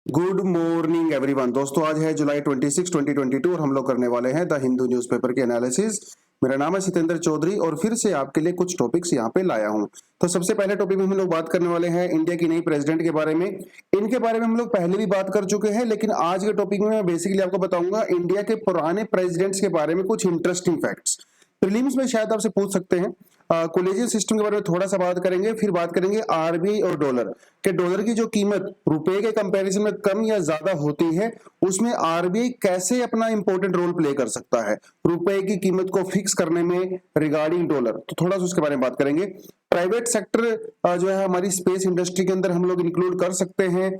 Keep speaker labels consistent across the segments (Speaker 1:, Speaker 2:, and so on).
Speaker 1: Good morning everyone. दोस्तों आज है जुलाई 26, 2022 और हम लोग करने वाले हैं द हिंदू न्यूज़पेपर के एनालिसिस। मेरा नाम है सितेंद्र चौधरी और फिर से आपके लिए कुछ टॉपिक्स यहाँ पे लाया हूँ। तो सबसे पहले टॉपिक में हम लोग बात करने वाले हैं इंडिया की नई प्रेसिडेंट के बारे में। इनके बारे में हम लोग पहले भी बात कर चुके हैं, लेकिन आज के टॉपिक में मैं बेसिकली आपको बताऊंगा इंडिया के पुराने प्रेसिडेंट्स के बारे में कुछ इंटरेस्टिंग फैक्ट्स। प्रीलिम्स में शायद आपसे पूछ सकते हैं। कोलेजियन सिस्टम के बारे में थोड़ा सा बात करेंगे, फिर बात करेंगे आरबीआई और डॉलर के। डॉलर की जो कीमत रुपए के कंपैरिजन में कम या ज्यादा होती है, उसमें आरबीआई कैसे अपना इंपॉर्टेंट रोल प्ले कर सकता है रुपए की कीमत को फिक्स करने में रिगार्डिंग डॉलर। तो थोड़ा सा उसके बारे में बात करेंगे। प्राइवेट सेक्टर जो है हमारी स्पेस इंडस्ट्री के अंदर हम लोग इंक्लूड कर सकते हैं।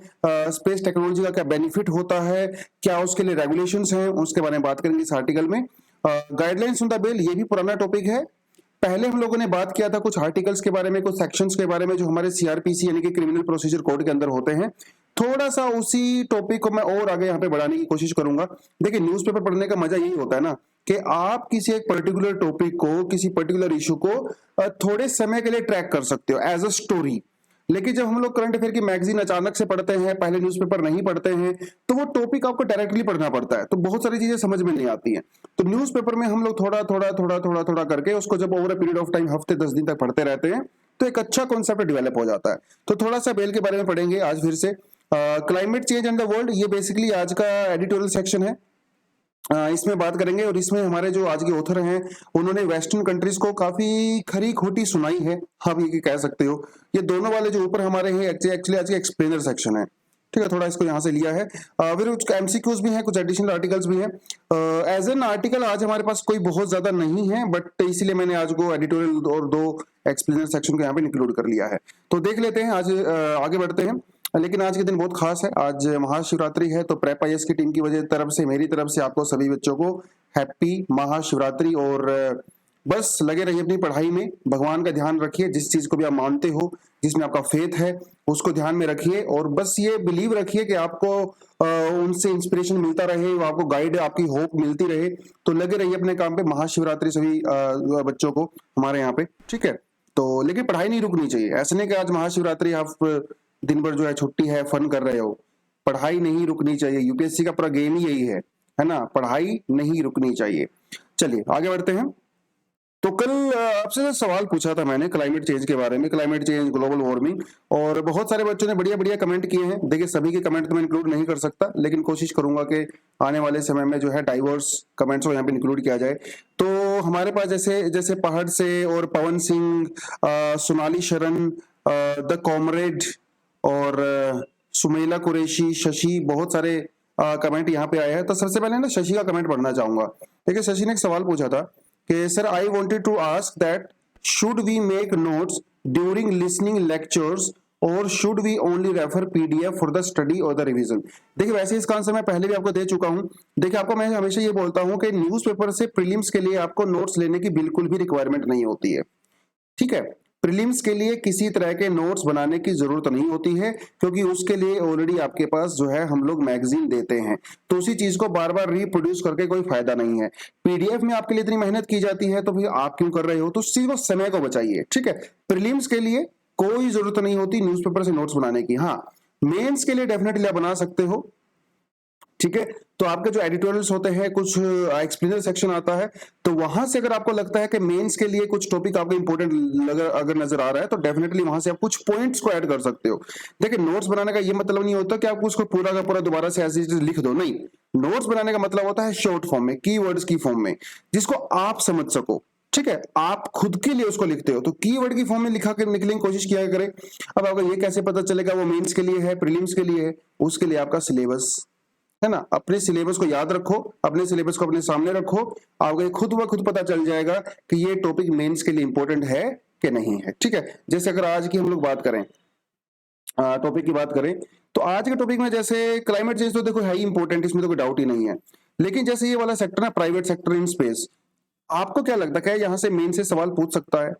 Speaker 1: स्पेस टेक्नोलॉजी का क्या बेनिफिट होता है, क्या उसके लिए रेगुलेशंस हैं, उसके बारे में बात करेंगे इस आर्टिकल में। गाइडलाइंस ऑन द बिल, ये भी पुराना टॉपिक है। पहले हम लोगों ने बात किया था कुछ आर्टिकल्स के बारे में, कुछ सेक्शंस के बारे में जो हमारे सीआरपीसी यानी कि क्रिमिनल प्रोसीजर कोड के अंदर होते हैं। थोड़ा सा उसी टॉपिक को मैं और आगे यहाँ पे बढ़ाने की कोशिश करूंगा। देखिए, न्यूज़पेपर पढ़ने का मजा यही होता है ना कि आप किसी एक पर्टिकुलर टॉपिक को, किसी पर्टिकुलर इशू को थोड़े समय के लिए ट्रैक कर सकते हो एज अ स्टोरी। लेकिन जब हम लोग करंट अफेयर की मैगजीन अचानक से पढ़ते हैं, पहले न्यूज़पेपर नहीं पढ़ते हैं, तो वो टॉपिक आपको डायरेक्टली पढ़ना पड़ता है, तो बहुत सारी चीजें समझ में नहीं आती हैं। तो न्यूज़पेपर में हम लोग थोड़ा थोड़ा थोड़ा थोड़ा थोड़ा करके उसको जब over a period of time हफ्ते 10 दिन तक पढ़ते रहते हैं, तो एक अच्छा कॉन्सेप्ट डेवलप हो जाता है। तो थोड़ा सा बेल के बारे में पढ़ेंगे आज फिर से। Climate change and the world, ये बेसिकली आज का एडिटोरियल सेक्शन है। इसमें बात करेंगे और इसमें हमारे जो आज के ऑथर हैं उन्होंने वेस्टर्न कंट्रीज को काफी खरी खोटी सुनाई है, आप ये कह सकते हो। ये दोनों वाले जो ऊपर हमारे हैं एक्चुअली आज के एक्सप्लेनर सेक्शन है, ठीक है। थोड़ा इसको यहाँ से लिया है। फिर कुछ एमसीक्यूज भी हैं, कुछ एडिशनल आर्टिकल्स भी हैं। एज एन आर्टिकल आज हमारे पास कोई बहुत ज्यादा नहीं है, बट इसीलिए मैंने आज को एडिटोरियल और दो एक्सप्लेनर सेक्शन को यहाँ पे इंक्लूड कर लिया है। तो देख लेते हैं, आज आगे बढ़ते हैं। लेकिन आज के दिन बहुत खास है, आज महाशिवरात्रि है। तो प्रेप आईएएस की टीम की वजह तरफ से, मेरी तरफ से आपको सभी बच्चों को हैप्पी महाशिवरात्रि। और बस लगे रहिए अपनी पढ़ाई में, भगवान का ध्यान रखिए, जिस चीज को भी आप मानते हो, जिसमें आपका फेथ है, उसको ध्यान में रखिए। और बस ये बिलीव रखिए कि आपको उनसे इंस्पिरेशन मिलता रहे, वो आपको गाइड, आपकी होप मिलती रहे। तो लगे रहिए अपने काम पे। महाशिवरात्रि सभी बच्चों को हमारे यहाँ पे, ठीक है। तो लेकिन पढ़ाई नहीं रुकनी चाहिए। ऐसे नहीं कि आज महाशिवरात्रि आप दिन भर जो है छुट्टी है, फन कर रहे हो। पढ़ाई नहीं रुकनी चाहिए। यूपीएससी का पूरा गेम ही यही है ना, पढ़ाई नहीं रुकनी चाहिए। चलिए आगे बढ़ते हैं। तो कल आपसे सवाल पूछा था मैंने क्लाइमेट चेंज के बारे में, क्लाइमेट चेंज, ग्लोबल वार्मिंग, और बहुत सारे बच्चों ने बढ़िया बढ़िया कमेंट किए हैं। देखिए, सभी के कमेंट तो मैं इंक्लूड नहीं कर सकता, लेकिन कोशिश करूंगा कि आने वाले समय में जो है डाइवर्स कमेंट्स को यहाँ पे इंक्लूड किया जाए। तो हमारे पास जैसे जैसे पहाड़ से और पवन सिंह, सोनाली शरण, द कॉमरेड और सुमेला कुरैशी, शशि, बहुत सारे कमेंट यहाँ पे आए हैं। तो सबसे पहले ना शशि का कमेंट पढ़ना चाहूंगा। देखिए, शशि ने एक सवाल पूछा था कि sir, I wanted to ask that should we make notes during listening lectures और should we only refer PDF for the study और द रिवीजन। देखिए, वैसे इसका आंसर मैं पहले भी आपको दे चुका हूं। देखिए, आपको मैं हमेशा ये बोलता हूं कि न्यूज़पेपर से प्रीलिम्स के लिए आपको नोट्स लेने की बिल्कुल भी रिक्वायरमेंट नहीं होती है, ठीक है। प्रीलिम्स के लिए किसी तरह के नोट्स बनाने की जरूरत नहीं होती है, क्योंकि उसके लिए ऑलरेडी आपके पास जो है हम लोग मैगजीन देते हैं। तो उसी चीज को बार बार रिप्रोड्यूस करके कोई फायदा नहीं है। पीडीएफ में आपके लिए इतनी मेहनत की जाती है, तो फिर आप क्यों कर रहे हो? तो उस चीज को, समय को बचाइए, ठीक है। प्रीलिम्स के लिए कोई जरूरत नहीं होती न्यूज़पेपर से नोट्स बनाने की। हाँ, मेंस के लिए डेफिनेटली आप बना सकते हो, ठीक है। तो आपके जो एडिटोरियल्स होते हैं, कुछ एक्सप्लेनर सेक्शन आता है, तो वहां से अगर आपको लगता है कि मेंस के लिए कुछ टॉपिक आपको इंपॉर्टेंट अगर नजर आ रहा है, तो डेफिनेटली वहां से आप कुछ पॉइंट्स को ऐड कर सकते हो। देखिए, नोट्स बनाने का ये मतलब नहीं होता कि आप उसको पूरा का पूरा दोबारा से ऐसी चीज लिख दो, नहीं। नोट्स बनाने का मतलब होता है शॉर्ट फॉर्म में, कीवर्ड्स की फॉर्म में, जिसको आप समझ सको, ठीक है। आप खुद के लिए उसको लिखते हो, तो कीवर्ड की फॉर्म में लिखा कर निकलने की कोशिश किया करें। अब आपको ये कैसे पता चलेगा वो मेंस के लिए है, प्रीलिम्स के लिए है? उसके लिए आपका सिलेबस है ना। अपने सिलेबस को याद रखो, अपने सिलेबस को अपने सामने रखो, आपको खुद ब खुद पता चल जाएगा कि ये टॉपिक मेंस के लिए इंपॉर्टेंट है कि नहीं है, ठीक है। जैसे अगर आज की हम लोग बात करें, टॉपिक की बात करें, तो आज के टॉपिक में जैसे क्लाइमेट चेंज तो देखो है ही इंपॉर्टेंट, इसमें तो कोई डाउट ही नहीं है। लेकिन जैसे ये वाला सेक्टर है, प्राइवेट सेक्टर इन स्पेस, आपको क्या लगता है क्या यहाँ से मेन से सवाल पूछ सकता है?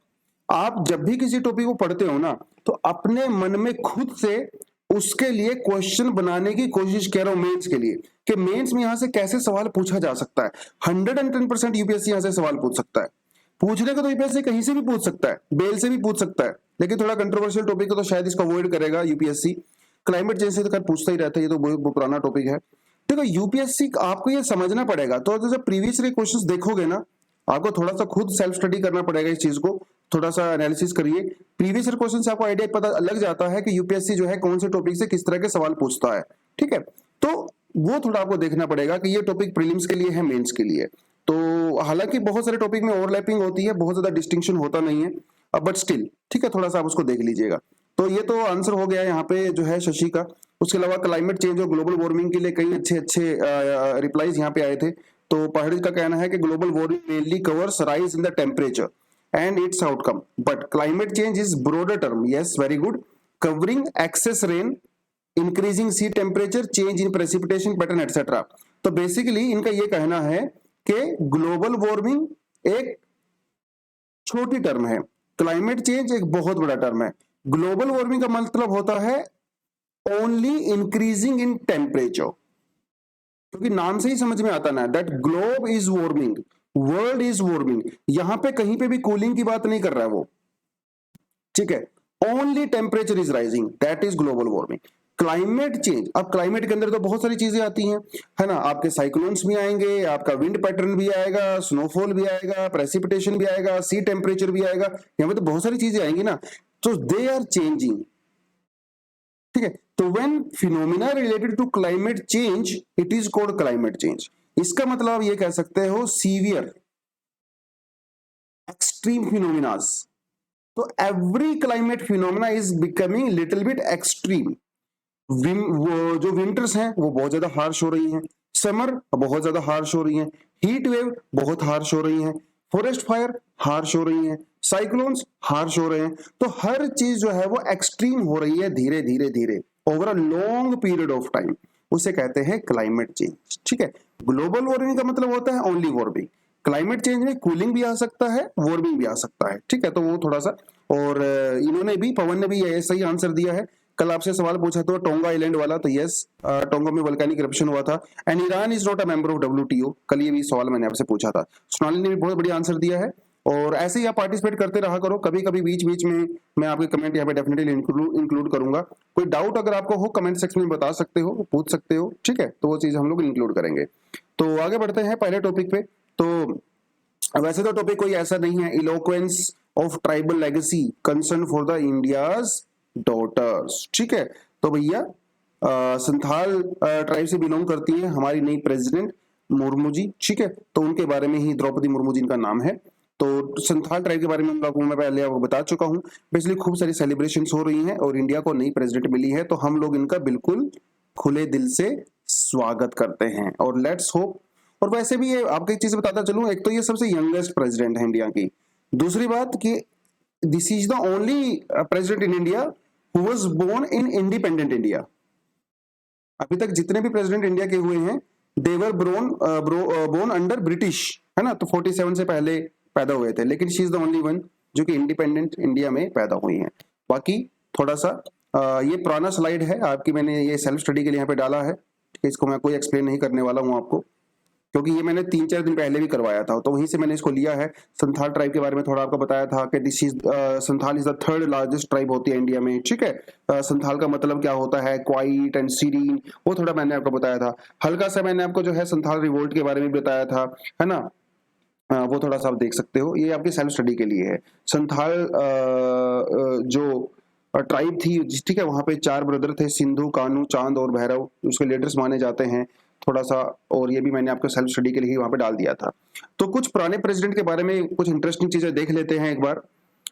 Speaker 1: आप जब भी किसी टॉपिक को पढ़ते हो ना, तो अपने मन में खुद से उसके लिए क्वेश्चन बनाने की कोशिश कर रहा हूं मेंस के लिए, कि मेंस में यहां से कैसे सवाल पूछा जा सकता है। 110% यूपीएससी यहां से सवाल पूछ सकता है। पूछने को तो यूपीएससी कहीं से भी पूछ सकता है, बेल से भी पूछ सकता है, लेकिन थोड़ा कंट्रोवर्शियल टॉपिक है तो शायद इसको अवॉइड करेगा यूपीएससी। क्लाइमेट चेंज से तो खैर पूछता ही रहता है, ये तो बहुत पुराना टॉपिक है। देखो यूपीएससी आपको ये समझना पड़ेगा, तो जब प्रीवियस ईयर क्वेश्चंस देखोगे ना, आपको थोड़ा सा खुद सेल्फ स्टडी करना पड़ेगा, इस चीज को थोड़ा सा एनालिसिस करिए। प्रीवियस ईयर क्वेश्चन से आपको आइडिया पता लग जाता है कि यूपीएससी जो है कौन से टॉपिक से किस तरह के सवाल पूछता है, ठीक है। तो वो थोड़ा आपको देखना पड़ेगा कि ये टॉपिक प्रीलिम्स के लिए है, मेंस के लिए। तो हालांकि बहुत सारे टॉपिक में ओवरलैपिंग होती है, बहुत ज्यादा डिस्टिंक्शन होता नहीं है, बट स्टिल ठीक है, थोड़ा सा आप उसको देख लीजिएगा। तो ये तो आंसर हो गया यहाँ पे जो है शशि का। उसके अलावा क्लाइमेट चेंज और ग्लोबल वार्मिंग के लिए कई अच्छे अच्छे रिप्लाईज यहाँ पे आए थे। तो पहाड़ी का कहना है कि global warming mainly covers rise in the temperature and its outcome, but climate change is broader term, yes, very good, covering excess rain, increasing sea temperature, change in precipitation pattern etc. तो basically इनका ये कहना है कि global warming एक छोटी term है, climate change एक बहुत बड़ा टर्म है। ग्लोबल वार्मिंग का मतलब होता है ओनली इंक्रीजिंग इन टेम्परेचर, क्योंकि नाम से ही समझ में आता ना, that globe is warming, world is warming, यहां पे कहीं पे भी कूलिंग की बात नहीं कर रहा है वो, ठीक है। Only temperature is rising, that is global warming. Climate change, अब क्लाइमेट के अंदर तो बहुत सारी चीजें आती हैं, है ना, आपके साइक्लोन्स भी आएंगे, आपका विंड पैटर्न भी आएगा, स्नोफॉल भी आएगा, प्रेसिपिटेशन भी आएगा, सी टेम्परेचर भी आएगा, यहाँ पे तो बहुत सारी चीजें आएंगी ना, तो दे आर चेंजिंग, ठीक है। तो when phenomena related to climate change it is called climate change. इसका मतलब आप ये कह सकते हो सीवियर एक्सट्रीम फिनोमिनास। तो every climate phenomena is becoming little bit extreme. जो विंटर्स हैं वो बहुत ज्यादा हार्श हो रही हैं, समर बहुत ज्यादा हार्श हो रही हैं, हीट वेव बहुत हार्श हो रही हैं, फॉरेस्ट फायर हार्श हो रही हैं, साइक्लोन्स हार्श हो रहे हैं। तो हर चीज जो है वो एक्सट्रीम हो रही है धीरे धीरे धीरे over a long period of time, उसे कहते हैं क्लाइमेट चेंज, ठीक है। ग्लोबल वार्मिंग का मतलब होता है ओनली वार्मिंग, क्लाइमेट चेंज में कूलिंग भी आ सकता है, वार्मिंग भी आ सकता है, ठीक है। तो वो थोड़ा सा, और इन्होंने भी, पवन ने भी ऐसा ही आंसर दिया है। कल आपसे सवाल पूछा था टोंगा आइलैंड वाला, तो यस, टोंगा में वोल्केनिक इरप्शन हुआ था and Iran is not a member of WTO. कल ये भी सवाल मैंने आपसे पूछा था। सोनाली ने भी बहुत बढ़िया आंसर दिया है, और ऐसे ही आप पार्टिसिपेट करते रहा करो, कभी कभी बीच बीच में मैं आपके कमेंट यहाँ पे डेफिनेटली इंक्लूड करूंगा। कोई डाउट अगर आपको हो कमेंट सेक्शन में बता सकते हो, पूछ सकते हो, ठीक है, तो वो चीज हम लोग इंक्लूड करेंगे। तो आगे बढ़ते हैं पहले टॉपिक पे। तो वैसे तो टॉपिक कोई ऐसा नहीं है, eloquence of tribal legacy concern for the India's daughters, ठीक है। तो भैया संथाल ट्राइब से बिलोंग करती है हमारी नई प्रेसिडेंट मुर्मू जी, ठीक है। तो उनके बारे में ही, द्रौपदी मुर्मू जी इनका नाम है। तो संथाल ट्राइब के बारे में मैं पहले आपको बता चुका हूं। बेसिकली खूब सारी सेलिब्रेशंस हो रही हैं और इंडिया को नई प्रेसिडेंट मिली है, तो हम लोग इनका बिल्कुल खुले दिल से स्वागत करते हैं, और लेट्स होप। और वैसे भी ये आपको एक चीज बताता चलूं, एक तो ये सबसे यंगेस्ट प्रेसिडेंट है इंडिया की, दूसरी बात कि this is the only president in India who was born in independent India. अभी तक जितने भी प्रेसिडेंट इंडिया के हुए हैं they were born under British, है ना, तो 47 से पहले पैदा हुए थे, लेकिन she is the only one जो कि इंडिपेंडेंट इंडिया में पैदा हुई हैं। बाकी थोड़ा सा ये पुराना स्लाइड है आपकी, मैंने ये सेल्फ स्टडी के लिए यहाँ पे डाला है, इसको मैं कोई एक्सप्लेन नहीं करने वाला हूँ आपको, क्योंकि ये मैंने 3-4 दिन पहले भी करवाया था, तो वहीं से मैंने इसको लिया है। संथाल ट्राइब के बारे में थोड़ा आपको बताया था कि this is Santhal is the third largest tribe होती है इंडिया में, ठीक है। संथाल का मतलब क्या होता है, क्वाइट एंड सीरीन, वो थोड़ा मैंने आपको बताया था। हल्का सा मैंने आपको जो है संथाल रिवोल्ट के बारे में बताया था, है ना, वो थोड़ा सा आप देख सकते हो, ये आपकी सेल्फ स्टडी के लिए है। संथाल जो ट्राइब थी, ठीक है, वहां पे 4 ब्रदर थे, सिंधु, कानू, चांद और भैरव, उसके लीडर्स माने जाते हैं थोड़ा सा, और ये भी मैंने आपको सेल्फ स्टडी के लिए वहां पे डाल दिया था। तो कुछ पुराने प्रेसिडेंट के बारे में कुछ इंटरेस्टिंग चीजें देख लेते हैं एक बार।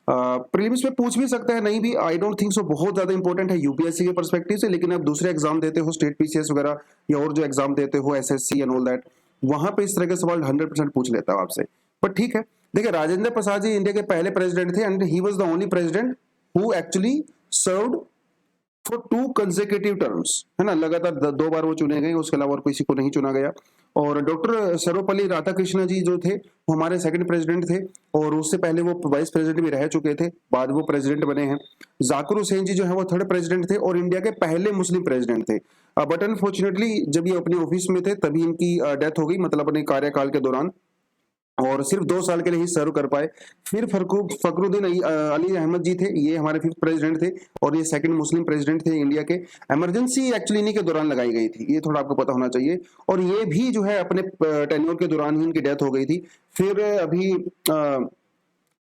Speaker 1: प्रीलिम्स में पूछ भी सकते हैं, नहीं भी, आई डोंट थिंक सो बहुत ज्यादा इंपॉर्टेंट है यूपीएससी के पर्सपेक्टिव से, लेकिन आप दूसरे एग्जाम देते हो, स्टेट पीसीएस वगैरह या और जो एग्जाम देते हो एसएससी एंड ऑल दैट, वहां पे इस तरह के सवाल 100% पूछ लेता हूं आपसे। पर ठीक है, देखिए राजेंद्र प्रसाद जी इंडिया के पहले प्रेसिडेंट थे and he was the only president who actually served for 2 consecutive terms, है ना, लगातार 2 बार वो चुने गए, उसके अलावा और किसी को नहीं चुना गया। और डॉक्टर सर्वपल्ली राधाकृष्ण जी जो थे वो हमारे सेकंड प्रेसिडेंट थे, और उससे पहले वो वाइस प्रेसिडेंट भी रह चुके थे, बाद वो प्रेसिडेंट बने हैं। जाकिर हुसैन जी जो है वो थर्ड प्रेसिडेंट थे और इंडिया के पहले मुस्लिम प्रेसिडेंट थे, बट अनफॉर्चुनेटली जब ये अपने ऑफिस में थे तभी इनकी डेथ हो गई, मतलब अपने कार्यकाल के दौरान। और सिर्फ 2 साल के लिए ही सर्व कर पाए। फिर फखरुद्दीन अली अहमद जी थे, ये हमारे 5th प्रेसिडेंट थे और ये 2nd मुस्लिम प्रेसिडेंट थे इंडिया के। इमरजेंसी एक्चुअली इन्हीं के दौरान लगाई गई थी, ये थोड़ा आपको पता होना चाहिए। और ये भी जो है अपने टेन्योर के दौरान ही इनकी डेथ हो गई थी। फिर अभी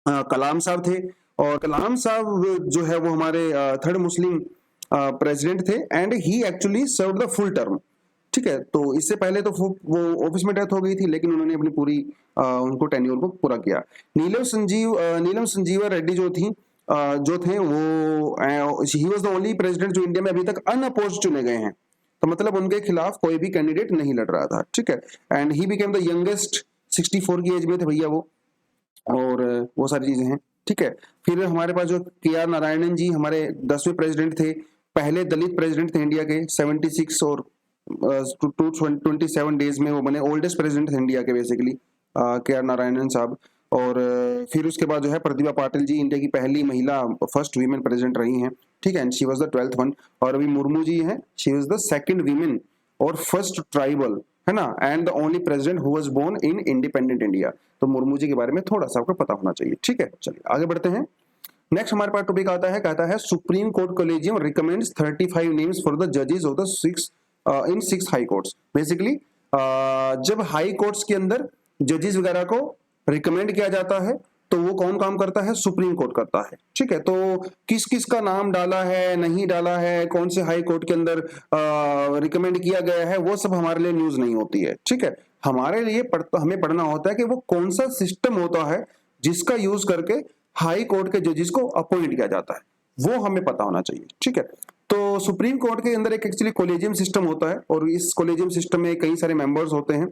Speaker 1: कलाम साहब थे, और कलाम साहब जो है वो हमारे 3rd मुस्लिम प्रेसिडेंट थे, and he actually serve the full term. ठीक है, तो इससे पहले तो वो ऑफिस में डेथ हो गई थी, लेकिन उन्होंने अपनी पूरी उनको टेन्योर को पूरा किया। नीलम संजीवा रेड्डी जो थी जो थे वो he was the only president जो इंडिया में अभी तक अनअपोज्ड चुने गए हैं, तो मतलब उनके खिलाफ कोई भी कैंडिडेट नहीं लड़ रहा था। ठीक है, and he became the youngest, 64 की एज में थे भैया वो, और वो सारी चीजें हैं। ठीक है, फिर हमारे पास जो KR नारायणन जी हमारे 10वें प्रेसिडेंट थे, पहले दलित प्रेसिडेंट थे इंडिया के। 76 और 227 डेज में वो बने ओल्डेस्ट प्रेसिडेंट थे इंडिया के बेसिकली, KR नारायणन साहब। और फिर उसके बाद जो है प्रतिभा पाटिल जी इंडिया की पहली महिला फर्स्ट वीमेन प्रेसिडेंट रही हैं। ठीक है, and she was the 12th one. और अभी मुर्मू जी हैं, she was the 2nd women और फर्स्ट ट्राइबल, है ना, and the only president who was born in independent India. तो मुर्मू जी के बारे में थोड़ा सा आपको पता होना चाहिए। ठीक है, चलिए आगे बढ़ते हैं। नेक्स्ट हमारे पास टॉपिक आता है, कहता है supreme court collegium recommends 35 names for the जजेस of the 6 high courts. Basically जब हाई कोर्ट्स के अंदर जजेस वगैरह को रिकमेंड किया जाता है तो वो कौन काम करता है? सुप्रीम कोर्ट करता है। ठीक है, तो किस किस का नाम डाला है, नहीं डाला है, कौन से हाई कोर्ट के अंदर रिकमेंड किया गया है, वो सब हमारे लिए न्यूज नहीं होती है। ठीक है, हमारे लिए हमें पढ़ना होता है कि वो कौन सा सिस्टम होता है जिसका यूज करके हाई कोर्ट के जजेस को अपॉइंट किया जाता है, वो हमें पता होना चाहिए। ठीक है, तो सुप्रीम कोर्ट के अंदर एक एक्चुअली कोलेजियम सिस्टम होता है, और इस कोलेजियम सिस्टम में कई सारे मेंबर्स होते हैं।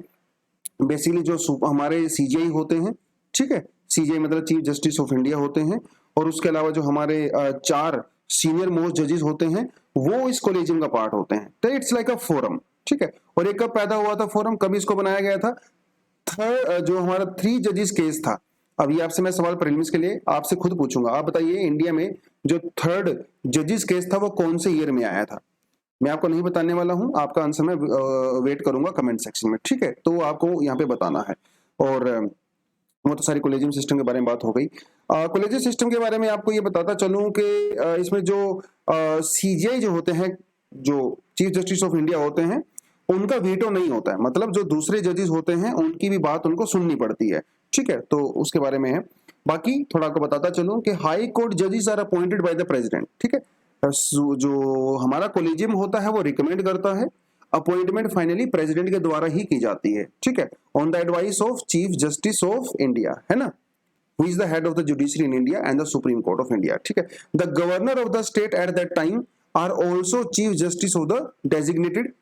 Speaker 1: बेसिकली जो हमारे CJI होते हैं, ठीक है, CJI मतलब चीफ जस्टिस ऑफ इंडिया होते हैं, और उसके अलावा जो हमारे 4 सीनियर मोस्ट जजेस होते हैं वो इस कोलेजियम का पार्ट होते हैं। तो इट्स लाइक अ फोरम। ठीक है, और एक कब पैदा हुआ था फोरम, कब इसको बनाया गया था? जो हमारा 3 जजेस केस था। अभी आपसे मैं सवाल प्रीलिम्स के लिए आपसे खुद पूछूंगा, आप बताइए इंडिया में जो 3rd जजेस केस था वो कौन से ईयर में आया था? मैं आपको नहीं बताने वाला हूं, आपका आंसर मैं वेट करूंगा कमेंट सेक्शन में। ठीक है, तो आपको यहाँ पे बताना है। और वो तो सारी कोलेजियम सिस्टम के बारे में बात हो गई। कोलेजियम सिस्टम के बारे में आपको ये बताता चलूं कि इसमें जो CJI जो होते हैं, जो चीफ जस्टिस ऑफ इंडिया होते हैं, उनका वीटो नहीं होता है, मतलब जो दूसरे जजेस होते हैं उनकी भी बात उनको सुननी पड़ती है। ठीक है, तो उसके बारे में है। बाकी थोड़ा आपको बताता चलूं कि हाई कोर्ट जजेस are appointed by the president. ठीक है, जो हमारा कोलेजियम होता है वो रिकमेंड करता है, अपॉइंटमेंट फाइनली प्रेसिडेंट के द्वारा ही की जाती है। ठीक है, on the advice of chief justice of India, है ना, who is the head of the judiciary in India and the Supreme Court of India. ठीक है, the governor of the state at that time are also chief justice of the designated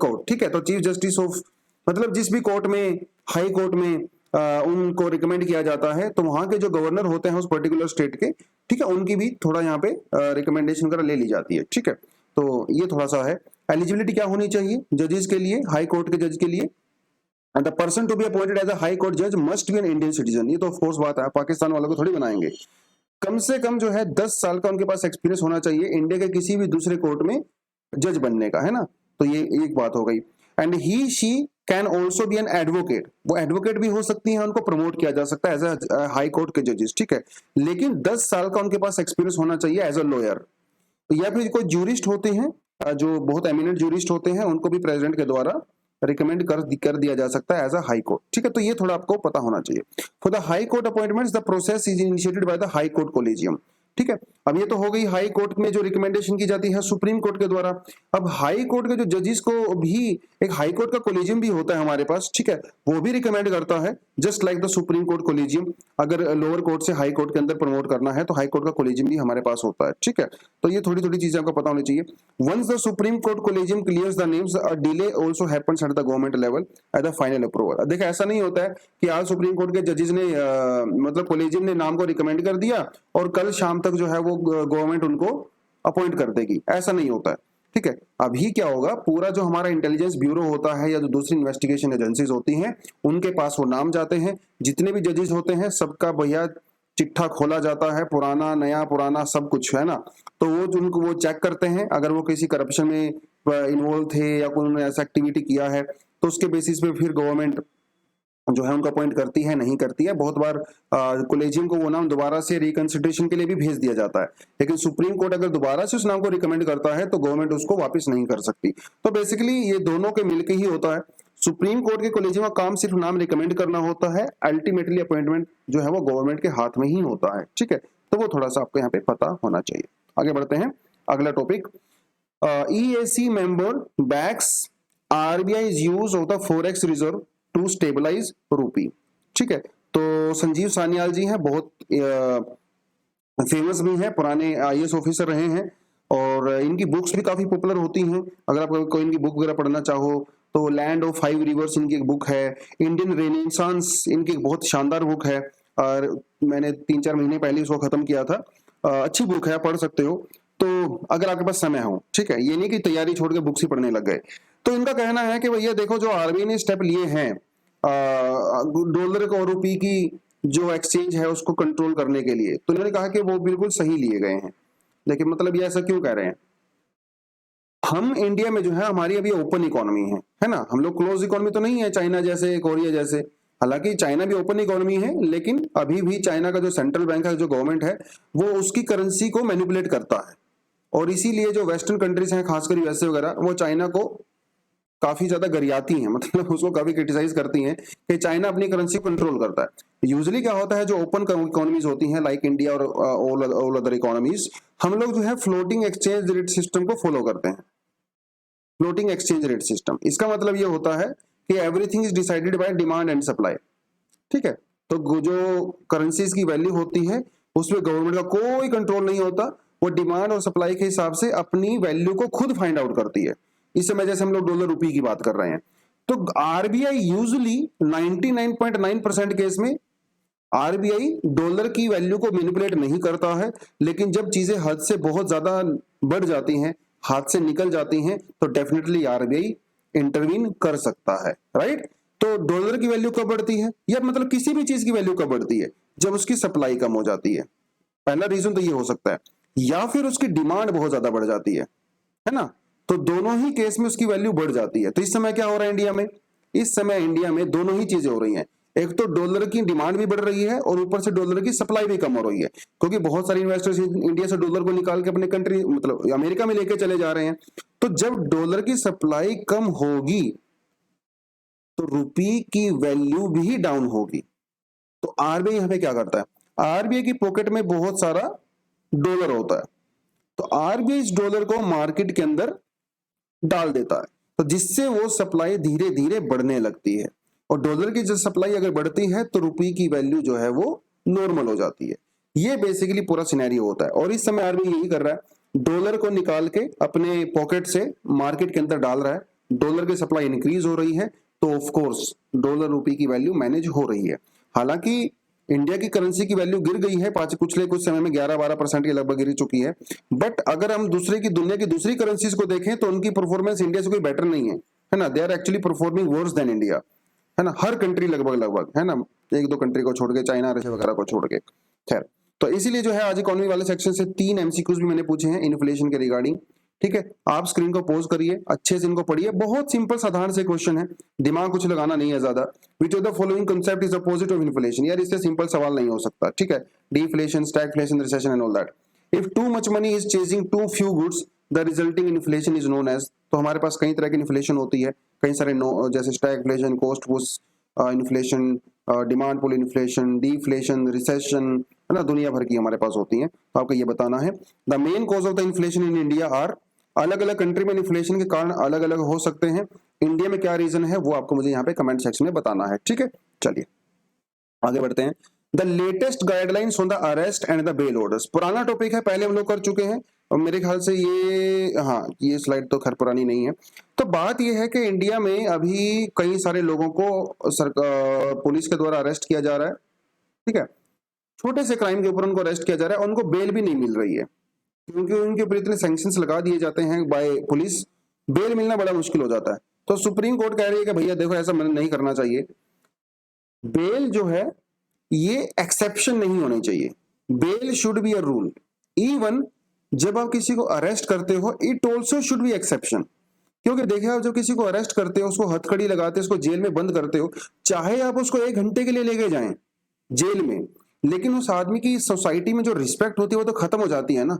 Speaker 1: court. ठीक है, तो chief justice of मतलब जिस भी court में, high court में उनको रिकमेंड किया जाता है, तो वहां के जो गवर्नर होते हैं उस पर्टिकुलर स्टेट के, ठीक है, उनकी भी थोड़ा यहाँ पे रिकमेंडेशन वगैरह ले ली जाती है। ठीक है, तो ये थोड़ा सा है। एलिजिबिलिटी क्या होनी चाहिए जजेस के लिए, हाई कोर्ट के जज के लिए? And the person to be appointed as a high court judge must be an Indian citizen. ये तो ऑफ कोर्स बात है, पाकिस्तान वालों को थोड़ी बनाएंगे। कम से कम जो है 10 साल का उनके पास एक्सपीरियंस होना चाहिए इंडिया के किसी भी दूसरे कोर्ट में जज बनने का, है ना, तो ये एक बात हो गई। And he she can also be an advocate, वो एडवोकेट भी हो सकती है, उनको प्रमोट किया जा सकता है एज अ हाई कोर्ट के जजेस। ठीक है, लेकिन 10 साल का उनके पास एक्सपीरियंस होना चाहिए एज अ लॉयर। या फिर कोई जूरिस्ट होते हैं, जो बहुत एमिनेंट जूरिस्ट होते हैं, उनको भी प्रेसिडेंट के द्वारा रिकमेंड कर दिया जा सकता है एज अ हाई कोर्ट। ठीक है, तो ये थोड़ा आपको पता होना चाहिए। For the high court appointments the process is initiated by the high court collegium. ठीक है, अब ये तो हो गई हाई कोर्ट में जो रिकमेंडेशन की जाती है सुप्रीम कोर्ट के द्वारा। अब हाई कोर्ट के जो जजेस को भी एक हाई कोर्ट का कोलेजियम भी होता है हमारे पास। ठीक है, वो भी रिकमेंड करता है, just like the supreme court collegium. अगर लोअर कोर्ट से हाई कोर्ट के अंदर प्रमोट करना है तो हाई कोर्ट का कोलेजियम भी हमारे पास होता है। ठीक है, तो ये थोड़ी थोड़ी चीजें आपको पता होनी चाहिए। Once the supreme court collegium clears the names, a delay also happens at the government level at the final approval. देखिए ऐसा नहीं होता है कि आज सुप्रीम कोर्ट के जजेस ने मतलब कोलेजियम ने नाम को रिकमेंड कर दिया और कल शाम तक जो है वो गवर्नमेंट उनको अपॉइंट कर देगी, ऐसा नहीं होता है। ठीक है, अभी क्या होगा, पूरा जो हमारा इंटेलिजेंस ब्यूरो होता है या जो दूसरी इन्वेस्टिगेशन एजेंसीज होती हैं उनके पास वो नाम जाते हैं, जितने भी जजेस होते हैं सबका भैया चिट्ठा खोला जाता है, पुराना नया पुराना सब कुछ, है ना, तो वो उनको वो चेक करते हैं। अगर वो किसी करप्शन में इन्वॉल्व थे या कोई उन्होंने ऐसा एक्टिविटी किया है तो उसके बेसिस पे फिर गवर्नमेंट जो है उनको अपॉइंट करती है, नहीं करती है। बहुत बार कॉलेजियम को वो नाम दोबारा से रिकंसिडरेशन के लिए भी भेज दिया जाता है, लेकिन सुप्रीम कोर्ट अगर दोबारा से उस नाम को रिकमेंड करता है तो गवर्नमेंट उसको वापस नहीं कर सकती। तो बेसिकली ये दोनों के मिलकर ही होता है। सुप्रीम कोर्ट के कॉलेजियम का काम सिर्फ नाम रिकमेंड करना होता है, अल्टीमेटली अपॉइंटमेंट जो है वो गवर्नमेंट के हाथ में ही होता है। ठीक है, तो वो थोड़ा सा आपको यहाँ पे पता होना चाहिए। आगे बढ़ते हैं, अगला topic, EAC member backs RBI's use of the forex reserve to stabilise rupee. ठीक है, तो संजीव सान्याल जी हैं, बहुत फेमस भी हैं, पुराने IAS ऑफिसर रहे हैं और इनकी बुक्स भी काफी पॉपुलर होती हैं। अगर आप कोई इनकी बुक वगैरह पढ़ना चाहो तो लैंड ऑफ 5 रिवर्स इनकी एक बुक है, इंडियन रेनेसांस इनकी एक बहुत शानदार बुक है और मैंने 3-4 महीने पहले इसको खत्म किया था। अच्छी बुक है, पढ़ सकते हो तो अगर आपके पास समय हो। ठीक है, ये नहीं कि तैयारी छोड़ के बुक्स ही पढ़ने लग गए। तो इनका कहना है कि भैया देखो, जो RBI ने स्टेप लिए हैं डॉलर और रुपये की जो एक्सचेंज है उसको कंट्रोल करने के लिए, तो इन्होंने कहा कि वो बिल्कुल सही लिए गए हैं। लेकिन मतलब ये ऐसा क्यों कह रहे हैं? हम इंडिया में जो है हमारी अभी ओपन इकोनॉमी है ना, हम लोग क्लोज इकोनॉमी तो नहीं है चाइना जैसे, कोरिया जैसे। हालांकि चाइना भी ओपन इकोनॉमी है, लेकिन अभी भी चाइना का जो सेंट्रल बैंक है, जो गवर्नमेंट है, वो उसकी करेंसी को मैनिपुलेट करता है और इसीलिए जो वेस्टर्न कंट्रीज हैं, खासकर यूएसए वगैरह, वो चाइना को काफी ज्यादा गरियाती हैं, मतलब उसको काफी क्रिटिसाइज करती हैं कि चाइना अपनी करेंसी कंट्रोल करता है। यूजुअली क्या होता है, जो ओपन इकोनॉमीज होती हैं लाइक इंडिया और ऑल अदर इकोनॉमीज, हम लोग जो है फ्लोटिंग एक्सचेंज रेट सिस्टम को फॉलो करते हैं। फ्लोटिंग एक्सचेंज रेट सिस्टम, इसका मतलब ये होता है कि everything is decided by demand and supply. ठीक है, तो जो करेंसीज की वैल्यू होती है उसमें गवर्नमेंट का कोई कंट्रोल नहीं होता, वो डिमांड और सप्लाई के हिसाब से अपनी वैल्यू को खुद फाइंड आउट करती है। इस समय जैसे हम लोग डॉलर रुपये की बात कर रहे हैं, तो RBI यूजुअली 99.9% केस में RBI डॉलर की वैल्यू को मैनिपुलेट नहीं करता है, लेकिन जब चीजें हद से बहुत ज्यादा बढ़ जाती हैं, हाथ से निकल जाती हैं, तो डेफिनेटली RBI इंटरवीन कर सकता है। राइट, तो डॉलर की वैल्यू कब बढ़ती है, या मतलब किसी भी चीज की वैल्यू कब बढ़ती है? जब उसकी सप्लाई कम हो जाती है। पहला रीजन तो ये हो सकता है, या फिर उसकी डिमांड बहुत ज्यादा बढ़ जाती है ना, तो दोनों ही केस में उसकी वैल्यू बढ़ जाती है। तो इस समय क्या हो रहा है इंडिया में? इस समय इंडिया में दोनों ही चीजें हो रही हैं। एक तो डॉलर की डिमांड भी बढ़ रही है और ऊपर से डॉलर की सप्लाई भी कम हो रही है, क्योंकि बहुत सारे इन्वेस्टर्स इंडिया से डॉलर को निकाल के अपने कंट्री मतलब अमेरिका में लेके चले जा रहे हैं। तो जब डॉलर की सप्लाई कम होगी तो रुपये की वैल्यू भी डाउन होगी। तो RBI यहां पे क्या करता है? RBI की पॉकेट में बहुत सारा डॉलर होता है, तो RBI इस डॉलर को मार्केट के अंदर डाल देता है, तो जिससे वो सप्लाई धीरे धीरे बढ़ने लगती है। और डॉलर की जब सप्लाई अगर बढ़ती है तो रुपये की वैल्यू जो है वो नॉर्मल हो जाती है। ये बेसिकली पूरा सिनेरियो होता है। और इस समय RBI यही कर रहा है, डॉलर को निकाल के अपने पॉकेट से मार्केट के अंदर डाल रहा है। डॉलर की सप्लाई इंक्रीज हो रही है तो ऑफ कोर्स डॉलर रुपये की वैल्यू मैनेज हो रही है। हालांकि इंडिया की करेंसी की वैल्यू गिर गई है, पिछले कुछ समय में 11-12% के लगभग गिर चुकी है। बट अगर हम दुनिया की दूसरी करेंसीज को देखें तो उनकी परफॉर्मेंस इंडिया से कोई बेटर नहीं है ना। They are actually performing worse than India, है ना। हर कंट्री लगभग है ना, 1-2 कंट्री को छोड़ के, चाइना रशिया वगैरह को छोड़ के। खैर, तो इसीलिए जो है आज इकोनॉमी वाले सेक्शन से 3 MCQs भी मैंने पूछे हैं इन्फ्लेशन के रिगार्डिंग। ठीक है, आप स्क्रीन को पॉज करिए, अच्छे से इनको पढ़िए। बहुत सिंपल साधारण से क्वेश्चन है, दिमाग कुछ लगाना नहीं है ज्यादा। Which of the following concept is opposite of inflation? यार इससे सिंपल सवाल नहीं हो सकता। ठीक है, deflation, stagflation, recession and all that. If too much money is chasing too few goods the resulting inflation is known as. तो हमारे पास कई तरह की इन्फ्लेशन होती है, कई सारे जैसे stagflation, cost push inflation, demand pull inflation, deflation, recession, है ना, दुनिया भर की हमारे पास होती है। तो आपको ये बताना है the main cause of the inflation in India are. अलग अलग कंट्री में इन्फ्लेशन के कारण अलग अलग हो सकते हैं। इंडिया में क्या रीजन है वो आपको मुझे यहाँ पे कमेंट सेक्शन में बताना है। ठीक है, चलिए आगे बढ़ते हैं। The latest guidelines on the arrest and the bail orders. पुराना टॉपिक है, पहले हम लोग कर चुके हैं और मेरे ख्याल से ये स्लाइड तो खैर पुरानी नहीं है। तो बात ये है कि इंडिया में अभी कई सारे लोगों को पुलिस के द्वारा अरेस्ट किया जा रहा है। ठीक है, छोटे से क्राइम के ऊपर उनको अरेस्ट किया जा रहा है और उनको बेल भी नहीं मिल रही है, क्योंकि उनके ऊपर इतने सैंक्शंस लगा दिए जाते हैं बाय पुलिस, बेल मिलना बड़ा मुश्किल हो जाता है। तो सुप्रीम कोर्ट कह रही है कि भैया देखो ऐसा नहीं करना चाहिए। बेल जो है ये एक्सेप्शन नहीं होनी चाहिए, bail should be a rule. Even जब आप किसी को अरेस्ट करते हो, it also should be exception, क्योंकि देखिए आप जब किसी को अरेस्ट करते हो, उसको हथकड़ी लगाते हो, उसको जेल में बंद करते हो, चाहे आप उसको 1 घंटे के लिए लेके जाएं जेल में, लेकिन उस आदमी की सोसाइटी में जो रिस्पेक्ट होती है वो तो खत्म हो जाती है ना।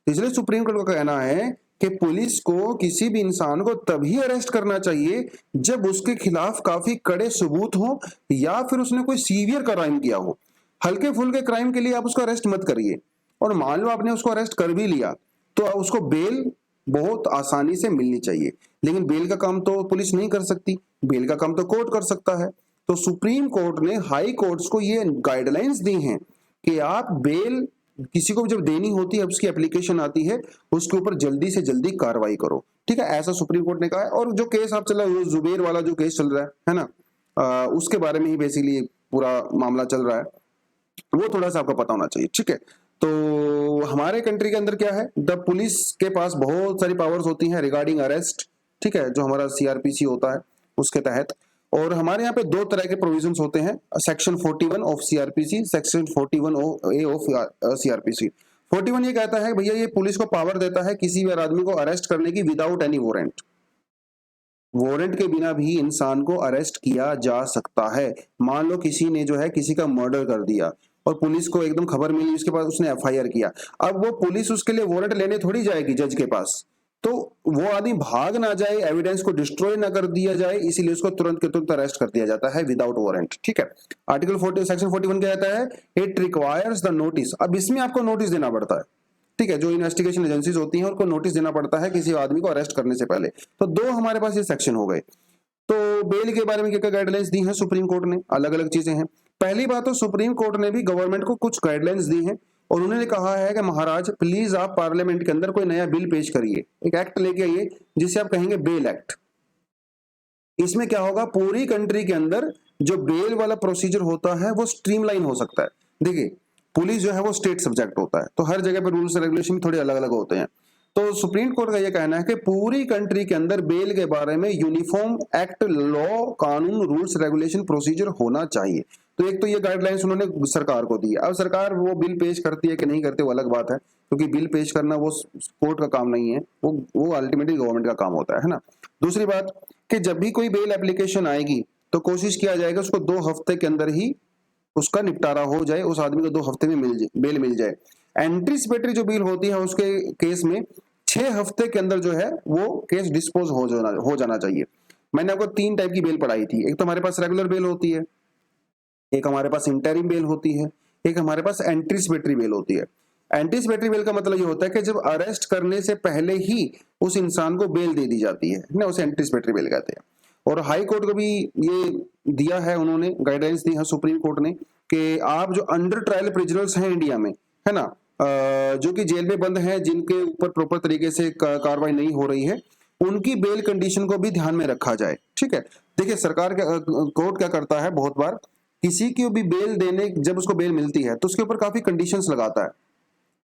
Speaker 1: इसलिए सुप्रीम कोर्ट का कहना है कि पुलिस को किसी भी इंसान को तभी अरेस्ट करना चाहिए जब उसके खिलाफ काफी कड़े सबूत हो या फिर उसने कोई सीवियर क्राइम किया हो। हल्के फुल्के क्राइम के लिए आप उसको अरेस्ट मत करिए। और मान लो आपने उसको अरेस्ट कर भी लिया तो उसको बेल बहुत आसानी से मिलनी चाहिए, लेकिन बेल का काम तो पुलिस नहीं कर सकती, बेल का काम तो कोर्ट कर सकता है। तो सुप्रीम कोर्ट ने हाई कोर्ट्स को ये गाइडलाइंस दी हैं कि आप बेल किसी को जब देनी होती है, उसकी एप्लीकेशन आती है, उसके ऊपर जल्दी से जल्दी कार्रवाई करो। ठीक है, ऐसा सुप्रीम कोर्ट ने कहा है। और जो केस आप चल रहा है, जुबेर वाला जो केस चल रहा है ना, उसके बारे में ही बेसिकली पूरा मामला चल रहा है, वो थोड़ा सा आपको पता होना चाहिए। ठीक है, तो हमारे कंट्री के अंदर क्या है, द पुलिस के पास बहुत सारी पावर्स होती हैं रिगार्डिंग अरेस्ट। ठीक है, जो हमारा सीआरपीसी होता है उसके तहत। और हमारे यहाँ पे 2 तरह के प्रोविजंस होते हैं, section 41 of CrPC, section 41 A of CrPC. 41 ये कहता है भैया ये पुलिस को पावर देता है किसी भी आदमी को अरेस्ट करने की विदाउट एनी वारंट। वारंट के बिना भी इंसान को अरेस्ट किया जा सकता है। मान लो किसी ने जो है किसी का मर्डर कर दिया और पुलिस को एकदम खबर मिली, उसके बाद उसने एफआईआर किया। अब वो पुलिस उसके लिए वारंट लेने थोड़ी जाएगी जज के पास, तो वो आदमी भाग ना जाए, एविडेंस को डिस्ट्रॉय ना कर दिया जाए, इसीलिए उसको तुरंत के तुरंत अरेस्ट कर दिया जाता है विदाउट वारंट। ठीक है, आर्टिकल 40 सेक्शन 41 क्या कहता है, इट रिक्वायर्स द नोटिस। अब इसमें आपको नोटिस देना पड़ता है। ठीक है, जो इन्वेस्टिगेशन एजेंसीज होती हैं उनको नोटिस देना पड़ता है किसी आदमी को अरेस्ट करने से पहले। तो 2 हमारे पास ये सेक्शन हो गए। तो बेल के बारे में क्या क्या गाइडलाइंस दी हैं सुप्रीम कोर्ट ने, अलग अलग चीजें हैं। पहली बात तो सुप्रीम कोर्ट ने भी गवर्नमेंट को कुछ गाइडलाइंस दी हैं और उन्होंने कहा है कि महाराज प्लीज आप पार्लियामेंट के अंदर कोई नया बिल पेश करिए, एक एक्ट लेके आइए जिसे आप कहेंगे बेल एक्ट। इसमें क्या होगा, पूरी कंट्री के अंदर जो बेल वाला प्रोसीजर होता है वो स्ट्रीमलाइन हो सकता है। देखिए पुलिस जो है वो स्टेट सब्जेक्ट होता है, तो हर जगह पर रूल्स रेगुलेशन थोड़े अलग अलग होते हैं। तो सुप्रीम कोर्ट का यह कहना है कि पूरी कंट्री के अंदर बेल के बारे में यूनिफॉर्म एक्ट, लॉ, कानून, रूल्स रेगुलेशन, प्रोसीजर होना चाहिए। तो एक तो ये गाइडलाइंस उन्होंने सरकार को दी। अब सरकार वो बिल पेश करती है कि नहीं करती वो अलग बात है, क्योंकि बिल पेश करना वो कोर्ट का काम नहीं है, वो अल्टीमेटली गवर्नमेंट का काम होता है ना। दूसरी बात कि जब भी कोई बेल एप्लीकेशन आएगी तो कोशिश किया जाएगा उसको 2 हफ्ते के अंदर ही उसका निपटारा हो जाए, उस आदमी को 2 हफ्ते में बेल मिल जाए। एंटीसिपेटरी जो बिल होती है उसके केस में 6 हफ्ते के अंदर जो है वो केस डिस्पोज हो जाना चाहिए। मैंने आपको 3 टाइप की बेल पढ़ाई थी, एक तो हमारे पास रेगुलर बेल होती है, एक हमारे पास इंटरिम बेल होती है, एक हमारे पास एंटीसिपेटरी बेल होती है। एंटीसिपेटरी बेल का मतलब ये होता है कि जब अरेस्ट करने से पहले ही उस इंसान को बेल दे दी जाती है ना, उसे एंटीसिपेटरी बेल कहते हैं। और हाई कोर्ट को भी ये दिया है, उन्होंने गाइडलाइंस दी है सुप्रीम कोर्ट ने कि आप जो अंडर ट्रायल प्रिजनर्स हैं इंडिया में, है ना, जो कि जेल में बंद हैं, जिनके ऊपर प्रॉपर तरीके से कार्रवाई नहीं हो रही है, उनकी बेल कंडीशन को भी ध्यान में रखा जाए। ठीक है, देखिए सरकार कोर्ट क्या करता है, बहुत बार किसी की भी बेल देने, जब उसको बेल मिलती है तो उसके ऊपर काफी कंडीशंस लगाता है।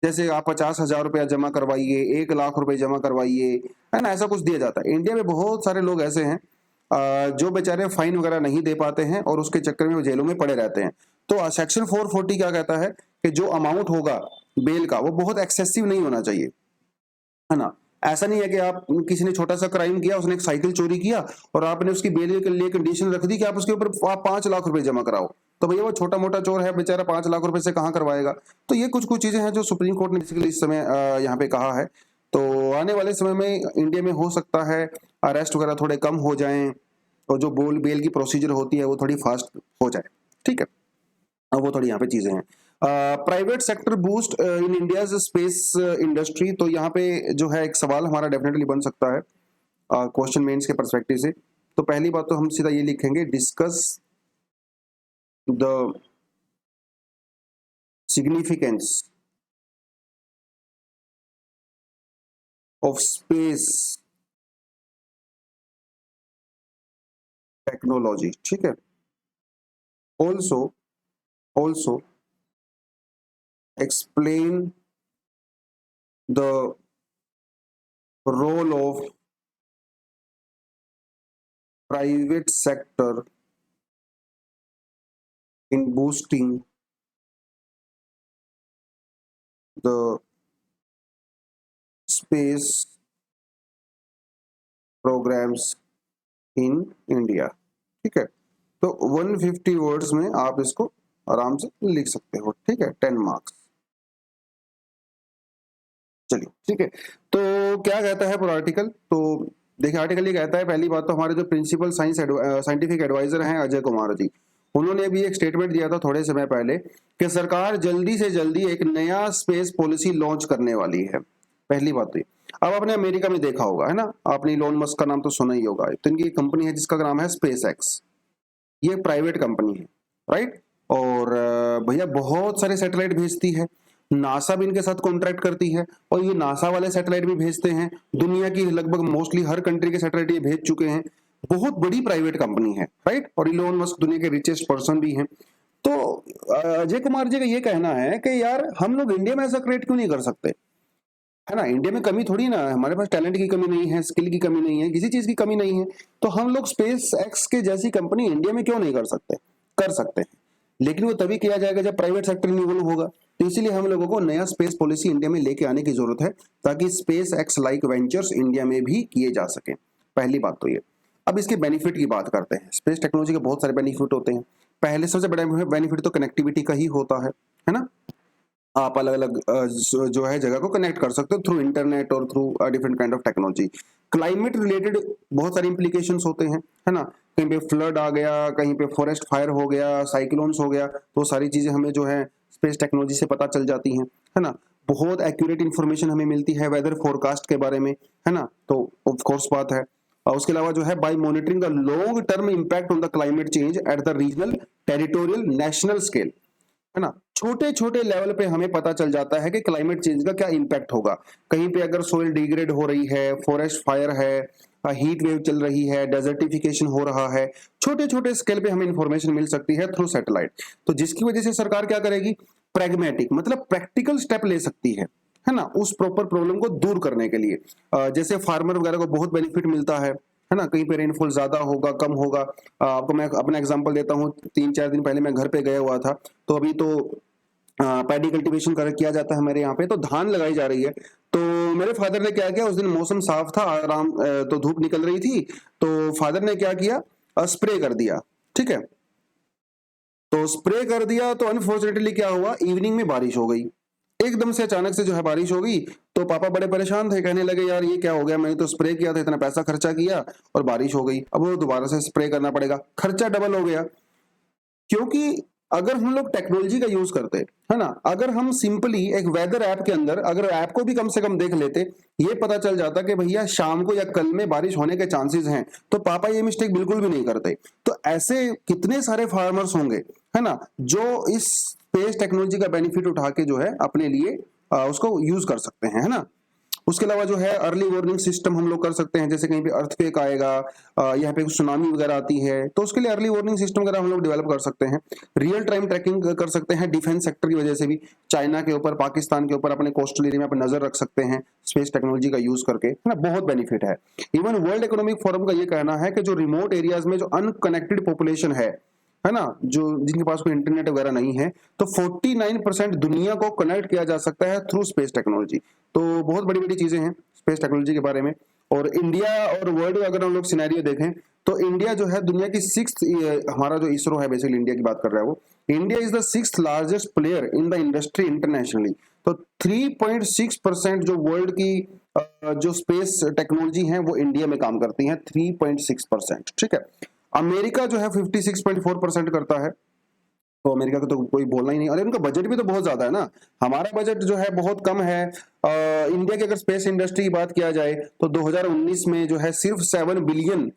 Speaker 1: जैसे आप 50,000 रुपया जमा करवाइए, 1 लाख रुपए जमा करवाइए, है ना, ऐसा कुछ दिया जाता है। इंडिया में बहुत सारे लोग ऐसे हैं जो बेचारे फाइन वगैरह नहीं दे पाते हैं और उसके चक्कर में वो जेलों में पड़े रहते हैं। तो सेक्शन 440 क्या कहता है कि जो अमाउंट होगा बेल का वो बहुत एक्सेसिव नहीं होना चाहिए, है ना। ऐसा नहीं है कि आप किसी ने छोटा सा क्राइम किया, उसने एक साइकिल चोरी किया और आपने उसकी बेल के लिए कंडीशन रख दी कि आप उसके ऊपर आप 5 लाख रुपए जमा कराओ। तो भैया वो छोटा मोटा चोर है बेचारा, 5 लाख रुपए से कहाँ करवाएगा। तो ये कुछ कुछ चीजें हैं जो सुप्रीम कोर्ट ने बेसिकली इस समय यहाँ पे कहा है। तो आने वाले समय में इंडिया में हो सकता है अरेस्ट वगैरह थोड़े कम हो जाएं और जो बेल की प्रोसीजर होती है वो थोड़ी फास्ट हो जाए। ठीक है, अब वो थोड़ी यहाँ पे चीजें हैं। Private sector boost in India space industry, तो यहाँ पे जो है एक सवाल हमारा डेफिनेटली बन सकता है क्वेश्चन मेंस के परस्पेक्टिव से। तो पहली बात तो हम सीधा ये लिखेंगे, discuss the significance of space technology. ठीक है, also also explain the role of private sector in boosting the space programmes in India. ठीक है, तो 150 वर्ड्स में आप इसको आराम से लिख सकते हो। ठीक है, 10 मार्क्स। चलिए ठीक है, तो क्या कहता है पूरा आर्टिकल? तो देखिए आर्टिकल ये कहता है, पहली बात तो हमारे जो प्रिंसिपल साइंटिफिक एडवाइजर हैं अजय कुमार जी, उन्होंने अभी एक स्टेटमेंट दिया था थोड़े समय पहले कि सरकार जल्दी से जल्दी एक नया स्पेस पॉलिसी लॉन्च करने वाली है। पहली बात तो ये। अब आपने अमेरिका में देखा होगा, है ना, आपने इलोन मस्क का नाम तो सुना ही होगा। तो इनकी कंपनी है जिसका नाम है स्पेस एक्स, ये प्राइवेट कंपनी है, राइट। और भैया बहुत सारे सैटेलाइट भेजती है, नासा भी इनके साथ कॉन्ट्रैक्ट करती है, और ये नासा वाले सैटेलाइट भी भेजते हैं। दुनिया की लगभग मोस्टली हर कंट्री के सैटेलाइट ये भेज चुके हैं। बहुत बड़ी प्राइवेट कंपनी है, राइट। और इलोन मस्क दुनिया के रिचेस्ट पर्सन भी हैं। तो अजय कुमार जी का ये कहना है कि यार हम लोग इंडिया में ऐसा क्रिएट क्यों नहीं कर सकते, है ना। इंडिया में कमी थोड़ी ना है, हमारे पास टैलेंट की कमी नहीं है, स्किल की कमी नहीं है, किसी चीज की कमी नहीं है। तो हम लोग स्पेस एक्स के जैसी कंपनी इंडिया में क्यों नहीं कर सकते? कर सकते हैं, लेकिन वो तभी किया जाएगा जब प्राइवेट सेक्टर इन्वॉल्व होगा। तो इसीलिए हम लोगों को नया स्पेस पॉलिसी इंडिया में लेके आने की जरूरत है, ताकि space x like ventures India में भी किए जा सके। पहली बात तो ये। अब इसके बेनिफिट की बात करते हैं। स्पेस टेक्नोलॉजी के बहुत सारे बेनिफिट होते हैं। पहले सबसे बड़ा बेनिफिट तो कनेक्टिविटी का ही होता है ना। आप अलग अलग जो है जगह को कनेक्ट कर सकते हो थ्रू इंटरनेट और through different kind of technology. Climate related बहुत सारे इंप्लीकेशंस होते हैं, है ना। कहीं पे फ्लड आ गया, कहीं पे फॉरेस्ट फायर हो गया, साइक्लोन्स हो गया, तो सारी चीजें हमें जो है स्पेस टेक्नोलॉजी से पता चल जाती हैं, है ना। बहुत एक्यूरेट इंफॉर्मेशन हमें मिलती है वेदर फोरकास्ट के बारे में, है ना। तो ऑफ कोर्स बात है। और उसके अलावा जो है by monitoring the long term impact on the climate change at the regional, territorial, national scale, है ना। छोटे छोटे लेवल पे हमें पता चल जाता है कि क्लाइमेट चेंज का क्या इंपैक्ट होगा। कहीं पे अगर सोइल डिग्रेड हो रही है, फॉरेस्ट फायर है, हीट वेव चल रही है, डेजर्टिफिकेशन हो रहा है, छोटे छोटे स्केल पे हमें इंफॉर्मेशन मिल सकती है थ्रू सैटेलाइट। तो जिसकी वजह से सरकार क्या करेगी? प्रैग्मेटिक मतलब प्रैक्टिकल स्टेप ले सकती है ना, उस प्रॉपर प्रॉब्लम को दूर करने के लिए। जैसे फार्मर वगैरह को बहुत बेनिफिट मिलता है ना। कहीं पे रेनफॉल ज्यादा होगा, कम होगा। आपको मैं अपना एग्जांपल देता हूँ। 3-4 दिन पहले मैं घर पे गया हुआ था, तो अभी तो पैडी कल्टीवेशन किया जाता है मेरे यहाँ पे, तो धान लगाई जा रही है। तो मेरे फादर ने क्या किया, उस दिन मौसम साफ था, आराम तो धूप निकल रही थी, तो फादर ने क्या किया, स्प्रे कर दिया। ठीक है, तो स्प्रे कर दिया, तो अनफॉर्चुनेटली क्या हुआ, इवनिंग में बारिश हो गई। एकदम से अचानक से जो है बारिश हो गई। तो पापा बड़े परेशान थे, कहने लगे यार ये क्या हो गया, मैंने तो स्प्रे किया था, इतना पैसा खर्चा किया और बारिश हो गई, अब वो दोबारा से स्प्रे करना पड़ेगा, खर्चा डबल हो गया। क्योंकि अगर हम लोग टेक्नोलॉजी का यूज करते, है ना, अगर हम सिंपली एक वेदर ऐप के अंदर अगर ऐप को भी कम से कम देख लेते, ये पता चल जाता कि भैया शाम को या कल में बारिश होने के चांसेस हैं, तो पापा ये मिस्टेक बिल्कुल भी नहीं करते। तो ऐसे कितने सारे फार्मर्स होंगे, है ना, जो इस स्पेस टेक्नोलॉजी का बेनिफिट उठा के जो है अपने लिए उसको यूज कर सकते हैं, है ना। उसके अलावा जो है अर्ली वार्निंग सिस्टम हम लोग कर सकते हैं। जैसे कहीं पे अर्थक्वेक आएगा, यहाँ पे सुनामी वगैरह आती है, तो उसके लिए अर्ली वार्निंग सिस्टम वगैरह हम लोग डेवलप कर सकते हैं। रियल टाइम ट्रैकिंग कर सकते हैं डिफेंस सेक्टर की वजह से भी। चाइना के ऊपर, पाकिस्तान के ऊपर, अपने कोस्टल एरिया में अपन नजर रख सकते हैं स्पेस टेक्नोलॉजी का यूज करके, है ना। बहुत बेनिफिट है। इवन वर्ल्ड इकोनॉमिक फोरम का ये कहना है कि जो रिमोट एरियाज में जो अनकनेक्टेड पॉपुलेशन है ना, जो जिनके पास कोई इंटरनेट वगैरह नहीं है, तो 49% दुनिया को कनेक्ट किया जा सकता है थ्रू स्पेस टेक्नोलॉजी। तो बहुत बड़ी बड़ी चीजें हैं स्पेस टेक्नोलॉजी के बारे में। और इंडिया और वर्ल्ड अगर हम लोग सिनेरियो देखें, तो इंडिया जो है दुनिया की 6th, हमारा जो इसरो है बेसिकली इंडिया की बात कर रहा है वो, India is the 6th largest player in the industry internationally. तो 3.6% जो वर्ल्ड की जो स्पेस टेक्नोलॉजी है वो इंडिया में काम करती है, 3.6%। ठीक है, अमेरिका जो है 56.4% करता है। तो अमेरिका का तो कोई बोलना ही नहीं, और उनका बजट भी तो बहुत ज्यादा है ना। हमारा बजट जो है बहुत कम है। इंडिया की अगर स्पेस इंडस्ट्री की बात किया जाए तो 2019 में जो है सिर्फ 7 बिलियन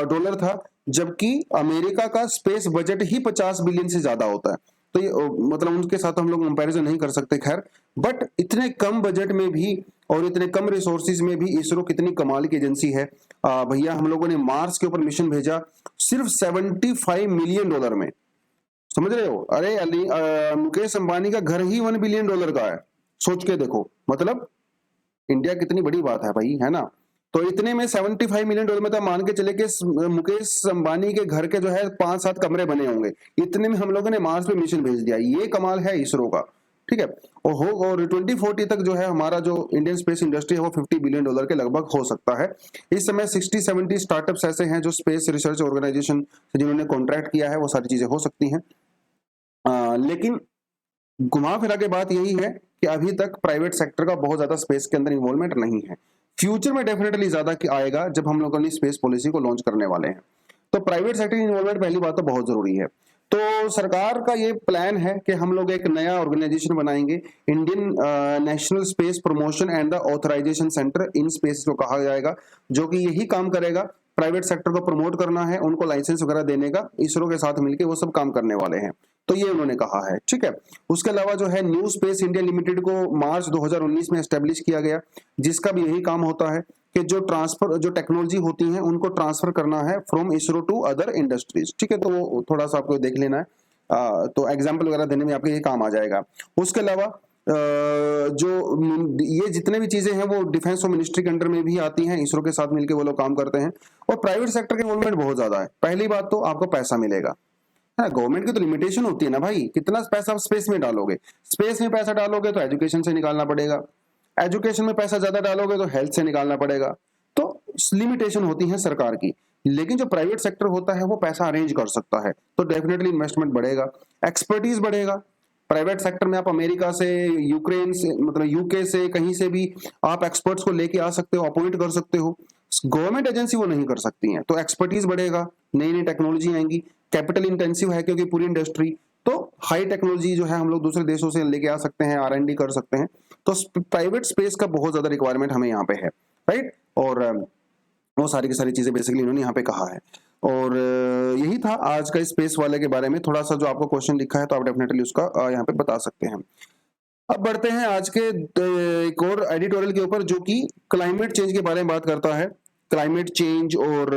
Speaker 1: डॉलर था, जबकि अमेरिका का स्पेस बजट ही 50 बिलियन से ज्यादा होता है। तो ये मतलब उनके साथ हम लोग कंपैरिजन नहीं कर सकते। खैर, बट इतने कम बजट में भी और इतने कम रिसोर्सेज में भी इसरो कितनी कमाल की एजेंसी है। भैया हम लोगों ने मार्स के ऊपर मिशन भेजा सिर्फ 75 मिलियन डॉलर में, समझ रहे हो। अरे मुकेश अंबानी का घर ही 1 बिलियन डॉलर का है, सोच के देखो, मतलब इंडिया कितनी बड़ी बात है भाई, है ना। तो इतने में 75 मिलियन डॉलर में तो मान के चले कि मुकेश अंबानी के घर के जो है 5-7 कमरे बने होंगे, इतने में हम लोगों ने मार्स पे मिशन भेज दिया। ये कमाल है इसरो का। ठीक है, और 2040 तक जो है हमारा जो इंडियन स्पेस इंडस्ट्री है वो $50 बिलियन के लगभग हो सकता है। इस समय 60-70 स्टार्टअप्स ऐसे हैं जो स्पेस रिसर्च ऑर्गेनाइजेशन से जिन्होंने कॉन्ट्रैक्ट किया है, वो सारी चीजें हो सकती हैं। लेकिन घुमा फिरा के बात यही है कि अभी तक प्राइवेट सेक्टर का बहुत ज्यादा स्पेस के अंदर इन्वॉल्वमेंट नहीं है। फ्यूचर में डेफिनेटली ज्यादा आएगा जब हम लोग अपनी स्पेस पॉलिसी को लॉन्च करने वाले हैं। तो प्राइवेट सेक्टर इन्वॉल्वमेंट पहली बात तो बहुत जरूरी है। तो सरकार का ये प्लान है कि हम लोग एक नया ऑर्गेनाइजेशन बनाएंगे, Indian National Space Promotion and the Authorisation Centre, in space को कहा जाएगा, जो कि यही काम करेगा, प्राइवेट सेक्टर को प्रमोट करना है, उनको लाइसेंस वगैरह देने का, इसरो के साथ मिलकर वो सब काम करने वाले हैं। तो ये उन्होंने कहा है, ठीक है। उसके अलावा जो है न्यू स्पेस इंडिया लिमिटेड को मार्च 2019 में एस्टेब्लिश किया गया, जिसका भी यही काम होता है कि जो टेक्नोलॉजी होती है उनको ट्रांसफर करना है from ISRO to other industries, ठीक है। तो वो थोड़ा सा आपको देख लेना है, तो एग्जाम्पल वगैरह देने में आपके ये काम आ जाएगा। उसके अलावा जो ये जितने भी चीजें हैं वो डिफेंस और मिनिस्ट्री के अंडर में भी आती हैं, इसरो के साथ मिलकर वो लोग काम करते हैं। और प्राइवेट सेक्टर के इन्वॉल्वमेंट बहुत ज्यादा है। पहली बात तो आपको पैसा मिलेगा, है, गवर्नमेंट की तो लिमिटेशन होती है ना भाई, कितना पैसा आप स्पेस में डालोगे। स्पेस में पैसा डालोगे तो एजुकेशन से निकालना पड़ेगा, एजुकेशन में पैसा ज्यादा डालोगे तो हेल्थ से निकालना पड़ेगा। तो लिमिटेशन होती है सरकार की। लेकिन जो प्राइवेट सेक्टर होता है वो पैसा अरेंज कर सकता है, तो डेफिनेटली इन्वेस्टमेंट बढ़ेगा, एक्सपर्टीज बढ़ेगा। प्राइवेट सेक्टर में आप अमेरिका से, यूक्रेन से, मतलब यूके से, कहीं से भी आप एक्सपर्ट्स को लेके आ सकते हो, अपॉइंट कर सकते हो। गवर्नमेंट एजेंसी वो नहीं कर सकती हैं, तो एक्सपर्टीज बढ़ेगा, नई नई टेक्नोलॉजी आएंगी, कैपिटल इंटेंसिव है क्योंकि पूरी इंडस्ट्री, तो हाई टेक्नोलॉजी जो है हम लोग दूसरे देशों से लेके आ सकते हैं, R&D कर सकते हैं। तो प्राइवेट स्पेस का बहुत ज्यादा रिक्वायरमेंट हमें यहाँ पे है, राइट। और वो सारी की सारी चीजें बेसिकली इन्होंने यहाँ पे कहा है। और यही था आज का स्पेस वाले के बारे में। थोड़ा सा जो आपको क्वेश्चन लिखा है तो आप डेफिनेटली उसका यहाँ पे बता सकते हैं। अब बढ़ते हैं आज के एक और एडिटोरियल के ऊपर, जो कि क्लाइमेट चेंज के बारे में बात करता है। क्लाइमेट चेंज और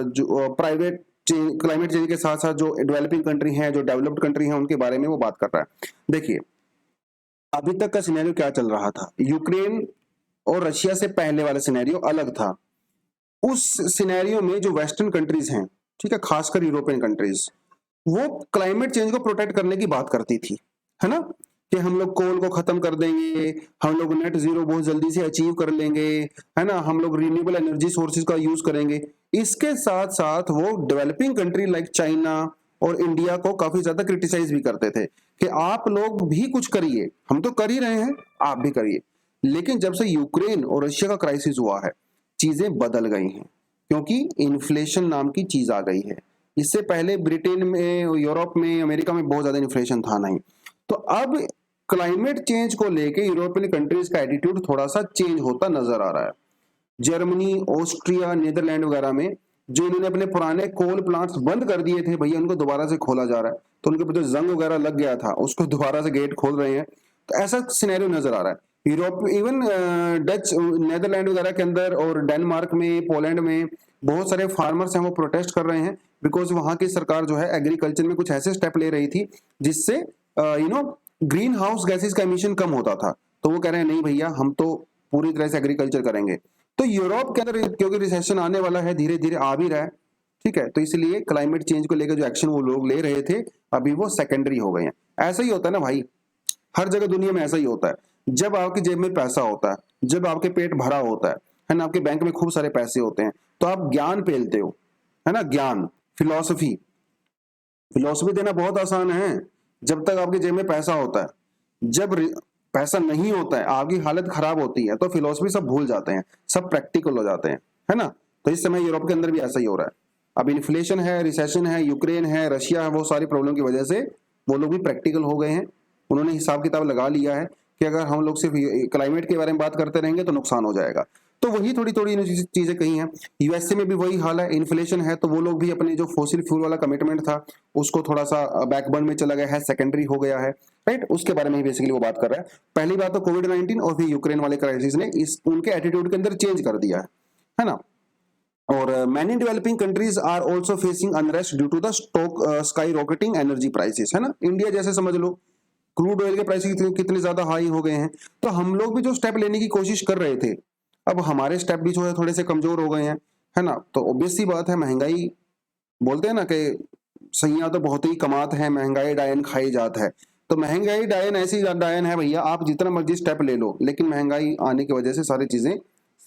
Speaker 1: जो प्राइवेट क्लाइमेट चेंज के साथ साथ जो डेवलपिंग कंट्री हैं, जो डेवलप्ड कंट्री हैं, उनके बारे में वो बात कर रहा है। देखिए अभी तक का सिनेरियो क्या चल रहा था, यूक्रेन और रशिया से पहले वाला सिनेरियो अलग था। उस सिनेरियो में जो वेस्टर्न कंट्रीज हैं, ठीक है, खासकर यूरोपियन कंट्रीज, वो क्लाइमेट चेंज को प्रोटेक्ट करने की बात करती थी, है ना, कि हम लोग कोल को खत्म कर देंगे, हम लोग नेट जीरो बहुत जल्दी से अचीव कर लेंगे, है ना, हम लोग रिन्यूएबल एनर्जी सोर्सेज का यूज करेंगे। इसके साथ साथ वो डेवलपिंग कंट्री लाइक चाइना और इंडिया को काफी ज्यादा क्रिटिसाइज भी करते थे कि आप लोग भी कुछ करिए, हम तो कर ही रहे हैं, आप भी करिए। लेकिन जब से यूक्रेन और रशिया का क्राइसिस हुआ है, चीजें बदल गई हैं, क्योंकि इन्फ्लेशन नाम की चीज आ गई है। इससे पहले ब्रिटेन में, यूरोप में, अमेरिका में बहुत ज्यादा इन्फ्लेशन था नहीं। तो अब क्लाइमेट चेंज को लेके यूरोपियन कंट्रीज का एटीट्यूड थोड़ा सा चेंज होता नजर आ रहा है। जर्मनी, ऑस्ट्रिया, नीदरलैंड वगैरह में जो इन्होंने अपने पुराने कोल प्लांट्स बंद कर दिए थे, भैया उनको दोबारा से खोला जा रहा है। तो उनके ऊपर जो जंग वगैरह लग गया था उसको दोबारा से गेट खोल रहे हैं। तो ऐसा सिनेरियो नजर आ रहा है। यूरोप, इवन डच, नीदरलैंड वगैरह के अंदर और डेनमार्क में, पोलैंड में बहुत सारे फार्मर्स हैं वो प्रोटेस्ट कर रहे हैं, बिकॉज वहां की सरकार जो है एग्रीकल्चर में कुछ ऐसे स्टेप ले रही थी जिससे ग्रीन हाउस गैसेज का एमिशन कम होता था। तो वो कह रहे हैं नहीं भैया, हम तो पूरी तरह से एग्रीकल्चर करेंगे। तो यूरोप के अंदर क्योंकि रिसेशन आने वाला है, धीरे धीरे आ भी रहा है, ठीक है, तो इसलिए क्लाइमेट चेंज को लेकर जो एक्शन वो लोग ले रहे थे अभी वो सेकेंडरी हो गए हैं। ऐसा ही होता है ना भाई, हर जगह दुनिया में ऐसा ही होता है। जब आपकी जेब में पैसा होता है, जब आपके पेट भरा होता है ना, आपके बैंक में खूब सारे पैसे होते हैं, तो आप ज्ञान पेलते हो, है ना, ज्ञान, फिलॉसफी। फिलॉसफी देना बहुत आसान है जब तक आपके जेब में पैसा होता है। जब पैसा नहीं होता है, आपकी हालत खराब होती है, तो फिलॉसफी सब भूल जाते हैं, सब प्रैक्टिकल हो जाते हैं, है ना। तो इस समय यूरोप के अंदर भी ऐसा ही हो रहा है। अब इन्फ्लेशन है, रिसेशन है, यूक्रेन है, रशिया है, वो सारी प्रॉब्लम की वजह से वो लोग भी प्रैक्टिकल हो गए हैं। उन्होंने हिसाब किताब लगा लिया है कि अगर हम लोग सिर्फ क्लाइमेट के बारे में बात करते रहेंगे तो नुकसान हो जाएगा। तो वही थोड़ी थोड़ी चीजें कही हैं। यूएसए में भी वही हाल है, इन्फ्लेशन है, तो वो लोग भी अपने जो फॉसिल फ्यूल वाला कमिटमेंट था उसको थोड़ा सा बैकबर्न में चला गया है, सेकेंडरी हो गया है, राइट। उसके बारे में ही बेसिकली वो बात कर रहा है। पहली बात तो कोविड-19 और फिर यूक्रेन वाले क्राइसिस ने इस उनके एटीट्यूड के अंदर चेंज कर दिया है ना। और many developing countries are also facing unrest due to the sky rocketing energy prices, है ना। इंडिया जैसे समझ लो, क्रूड ऑयल के प्राइस कितने ज्यादा हाई हो गए हैं। तो हम लोग भी जो स्टेप लेने की कोशिश कर रहे थे, अब हमारे स्टेप भी जो है थोड़े से कमजोर हो गए हैं, है ना। तो ऑब्वियस सी बात है, महंगाई, बोलते हैं ना कि सैया तो बहुत ही कमात है, महंगाई डायन खाई जात है। तो महंगाई डायन ऐसी डायन है भैया, आप जितना मर्जी स्टेप ले लो, लेकिन महंगाई आने की वजह से सारी चीजें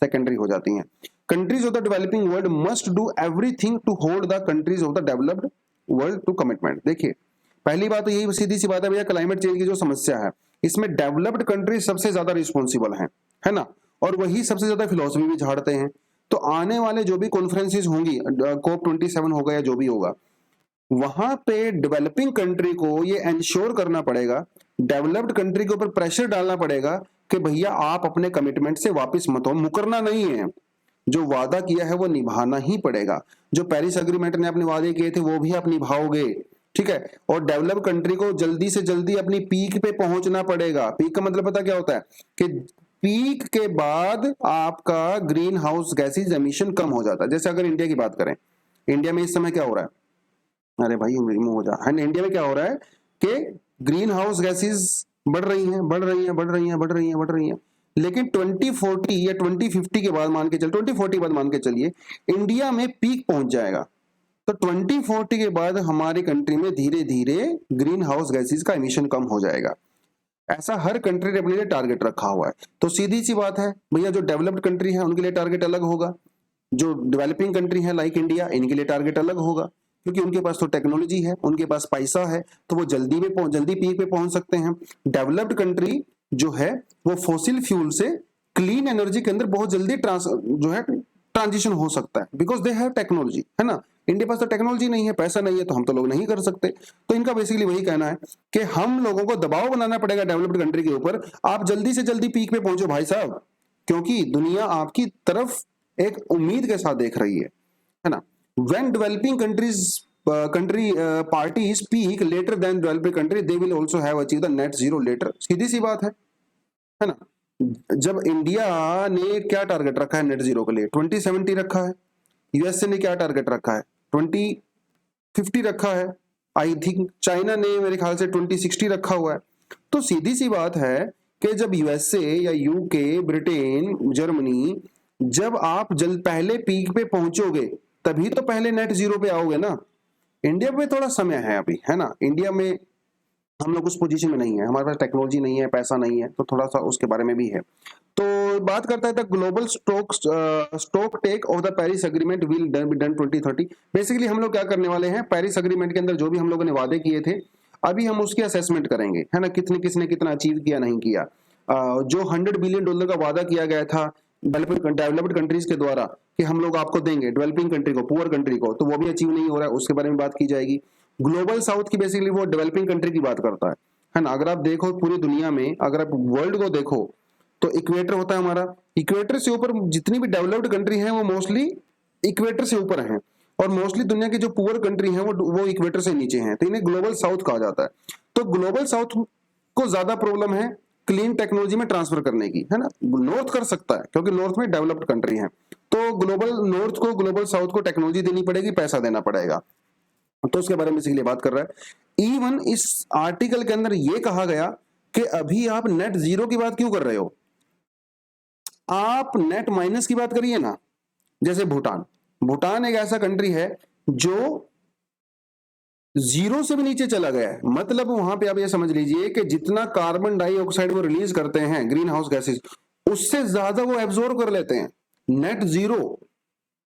Speaker 1: सेकेंडरी हो जाती हैं। Countries of the developing world must do everything to hold the countries of the developed world to commitment. देखिए पहली बात तो यही सीधी सी बात है भैया, क्लाइमेट चेंज की जो समस्या है इसमें डेवलप्ड कंट्रीज सबसे ज्यादा रिस्पॉन्सिबल है ना, और वही सबसे ज्यादा फिलोसफी भी झाड़ते हैं। तो आने वाले जो भी कॉन्फ्रेंसेस होंगी, COP27 होगा या जो भी होगा, वहां पे डेवलपिंग कंट्री को ये इंश्योर करना पड़ेगा, डेवलप्ड कंट्री के ऊपर प्रेशर डालना पड़ेगा कि भैया आप अपने कमिटमेंट से वापस मत हो, मुकरना नहीं है, जो वादा किया है वो निभाना ही पड़ेगा। जो पेरिस एग्रीमेंट ने अपने वादे किए थे वो भी आप निभाओगे, ठीक है। और डेवलप कंट्री को जल्दी से जल्दी अपनी पीक पे पहुंचना पड़ेगा। पीक का मतलब पता क्या होता है कि पीक के बाद आपका ग्रीन हाउस गैसेज एमिशन कम हो जाता है। जैसे अगर इंडिया की बात करें, इंडिया में इस समय क्या हो रहा है, अरे भाई रिमूव हो जा, इंडिया में क्या हो रहा है कि ग्रीन हाउस गैसेज बढ़ रही हैं, बढ़ रही हैं, बढ़ रही हैं, बढ़ रही हैं, बढ़ रही हैं, लेकिन 2040 या 2050 के बाद मान के चल 2040 बाद मान के चलिए इंडिया में पीक पहुंच जाएगा। तो 2040 के बाद हमारी कंट्री में धीरे धीरे ग्रीन हाउस गैसेज का एमिशन कम हो जाएगा। ऐसा हर कंट्री ने अपने लिए टारगेट रखा हुआ है। तो सीधी सी बात है भैया, जो डेवलप्ड कंट्री है उनके लिए टारगेट अलग होगा, जो डेवलपिंग कंट्री है लाइक इंडिया, इनके लिए टारगेट अलग होगा, क्योंकि उनके पास तो टेक्नोलॉजी है, उनके पास पैसा है, तो वो जल्दी पीक पे पहुंच सकते हैं। डेवलप्ड कंट्री जो है वो फॉसिल फ्यूल से क्लीन एनर्जी के अंदर बहुत जल्दी ट्रांजिशन हो सकता है, बिकॉज दे हैव टेक्नोलॉजी, है ना। इंडिया पास तो टेक्नोलॉजी नहीं है, पैसा नहीं है, तो हम तो लोग नहीं कर सकते। तो इनका बेसिकली वही कहना है कि हम लोगों को दबाव बनाना पड़ेगा डेवलप्ड कंट्री के ऊपर, आप जल्दी से जल्दी पीक पे पहुंचो भाई साहब, क्योंकि दुनिया आपकी तरफ एक उम्मीद के साथ देख रही है ना। When developing country parties peak later than developing country, they will also have achieved the net zero later। सीधी सी बात है ना। जब इंडिया ने क्या टारगेट रखा है नेट जीरो के लिए, 2070 रखा है। यूएसए ने क्या टारगेट रखा है, 2050 रखा है। आई थिंक चाइना ने मेरे ख्याल से 2060 रखा हुआ है। तो सीधी सी बात है कि जब यूएसए या यूके, ब्रिटेन, जर्मनी, जब आप पहले पीक पे पहुंचोगे तभी तो पहले नेट जीरो पे आओगे ना। इंडिया में थोड़ा समय है अभी, है ना। इंडिया में हम लोग उस पोजीशन में नहीं है, हमारे पास टेक्नोलॉजी नहीं है, पैसा नहीं है, तो थोड़ा सा उसके बारे में भी है। तो बात करता है the global stock take of the Paris agreement will be done 2030। Basically हम लोग क्या करने वाले हैं, पेरिस एग्रीमेंट के अंदर जो भी हम लोगों ने वादे किए थे अभी हम उसकी असेसमेंट करेंगे, है ना। किसने कितना अचीव किया, नहीं किया। जो $100 बिलियन का वादा किया गया था डेवलप्ड कंट्रीज के द्वारा कि हम लोग आपको देंगे, डेवलपिंग कंट्री को, पुअर कंट्री को, तो वो भी अचीव नहीं हो रहा है, उसके बारे में बात की जाएगी। ग्लोबल साउथ की बेसिकली वो डेवलपिंग कंट्री की बात करता है ना। अगर आप देखो पूरी दुनिया में, अगर आप वर्ल्ड को देखो तो इक्वेटर होता है हमारा, इक्वेटर से ऊपर जितनी भी डेवलप्ड कंट्री है वो मोस्टली इक्वेटर से ऊपर है, और मोस्टली दुनिया की जो पुअर कंट्री है वो इक्वेटर से नीचे है, तो इन्हें ग्लोबल साउथ कहा जाता है। तो ग्लोबल साउथ को ज्यादा प्रॉब्लम है क्लीन टेक्नोलॉजी में ट्रांसफर करने की, है ना। नॉर्थ कर सकता है क्योंकि नॉर्थ में डेवलप्ड कंट्री है, तो ग्लोबल नॉर्थ को, ग्लोबल साउथ को टेक्नोलॉजी देनी पड़ेगी, पैसा देना पड़ेगा। तो उसके बारे में इसलिए बात कर रहा है। इवन इस आर्टिकल के अंदर यह कहा गया कि अभी आप नेट जीरो की बात क्यों कर रहे हो, आप नेट माइनस की बात करिए ना। जैसे भूटान एक ऐसा कंट्री है जो जीरो से भी नीचे चला गया है। मतलब वहां पे आप ये समझ लीजिए कि जितना कार्बन डाइऑक्साइड वो रिलीज करते हैं, ग्रीन हाउस गैसेज, उससे ज्यादा वो एब्जॉर्ब कर लेते हैं। नेट जीरो,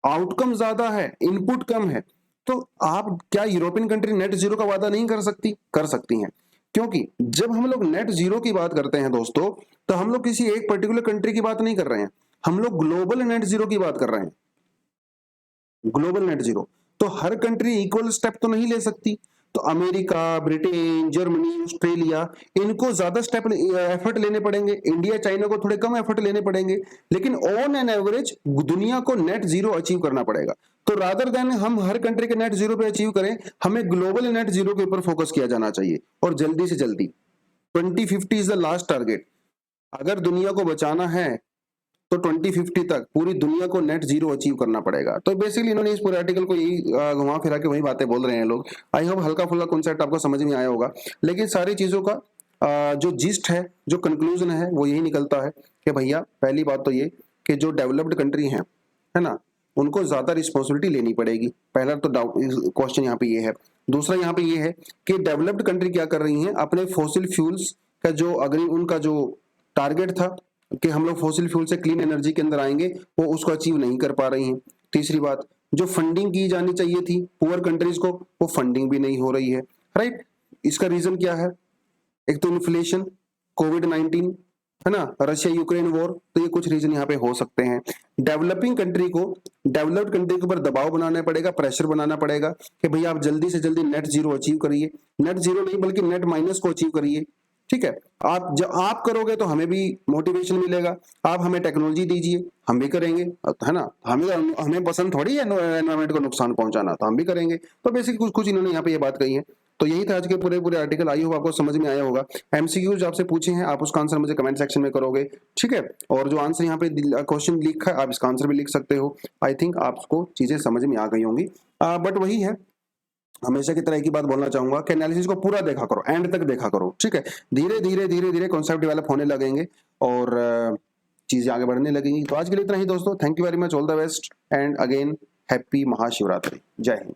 Speaker 1: आउटकम ज्यादा है, इनपुट कम है। तो आप क्या यूरोपियन कंट्री नेट जीरो का वादा नहीं कर सकती? कर सकती हैं, क्योंकि जब हम लोग नेट जीरो की बात करते हैं दोस्तों, तो हम लोग किसी एक पर्टिकुलर कंट्री की बात नहीं कर रहे हैं, हम लोग ग्लोबल नेट जीरो की बात कर रहे हैं। ग्लोबल नेट जीरो, तो हर कंट्री इक्वल स्टेप तो नहीं ले सकती। तो अमेरिका, ब्रिटेन, जर्मनी, ऑस्ट्रेलिया, इनको ज्यादा स्टेप एफर्ट लेने पड़ेंगे। इंडिया, चाइना को थोड़े कम एफर्ट लेने पड़ेंगे, लेकिन ऑन एन एवरेज दुनिया को नेट जीरो अचीव करना पड़ेगा। तो रादर देन हम हर कंट्री के नेट जीरो पे अचीव करें, हमें ग्लोबल नेट जीरो के ऊपर फोकस किया जाना चाहिए, और जल्दी से जल्दी। 2050 इज द लास्ट टारगेट। अगर दुनिया को बचाना है तो 2050 तक पूरी दुनिया को नेट जीरो अचीव करना पड़ेगा। तो बेसिकली इन्होंने इस पूरे आर्टिकल को यही घुमा फिरा के वही बातें बोल रहे हैं लोग। आई होप हल्का फुल्का कॉन्सेप्ट आपको समझ में आया होगा, लेकिन सारी चीजों का जो जिस्ट है, जो कंक्लूजन है, वो यही निकलता है कि भैया पहली बात तो ये कि जो डेवलप्ड कंट्री है ना, उनको ज्यादा रिस्पॉन्सिबिलिटी लेनी पड़ेगी। पहला तो क्वेश्चन यहाँ पे ये है। दूसरा यहाँ पे ये है कि डेवलप्ड कंट्री क्या कर रही हैं, अपने फॉसिल फ्यूल्स का जो उनका जो टारगेट था कि हम लोग फॉसिल फ्यूल से क्लीन एनर्जी के अंदर आएंगे, वो उसको अचीव नहीं कर पा रही हैं। तीसरी बात, जो फंडिंग की जानी चाहिए थी पुअर कंट्रीज को, वो फंडिंग भी नहीं हो रही है, राइट। इसका रीजन क्या है? एक तो इन्फ्लेशन, कोविड-19, है ना, रशिया यूक्रेन वॉर, तो ये कुछ रीजन यहाँ पे हो सकते हैं। डेवलपिंग कंट्री को, डेवलप्ड कंट्री के ऊपर दबाव बनाना पड़ेगा, प्रेशर बनाना पड़ेगा कि भैया आप जल्दी से जल्दी नेट जीरो अचीव करिए, नेट जीरो नहीं बल्कि नेट माइनस को अचीव करिए, ठीक है। आप जब आप करोगे तो हमें भी मोटिवेशन मिलेगा, आप हमें टेक्नोलॉजी दीजिए, हम भी करेंगे, है ना। हमें पसंद थोड़ी है एनवायरमेंट को नुकसान पहुंचाना, तो हम भी करेंगे। तो बेसिकली कुछ कुछ इन्होंने यहाँ पे ये बात कही है। तो यही था आज के पूरे आर्टिकल। आई होप आपको समझ में आया होगा। एमसीक्यूज आपसे पूछे हैं, आप उसका आंसर मुझे कमेंट सेक्शन में करोगे, ठीक है। और जो आंसर यहाँ पे क्वेश्चन लिखा है, आप इसका आंसर भी लिख सकते हो। आई थिंक आपको चीजें समझ में आ गई होंगी। बट वही है, हमेशा की तरह की बात बोलना चाहूंगा कि एनालिसिस को पूरा देखा करो, एंड तक देखा करो, ठीक है। धीरे धीरे कॉन्सेप्ट डेवलप होने लगेंगे और चीजें आगे बढ़ने लगेंगी। तो आज के लिए इतना ही दोस्तों। Thank you very much, all the best and again happy Mahashivratri. जय हिंद।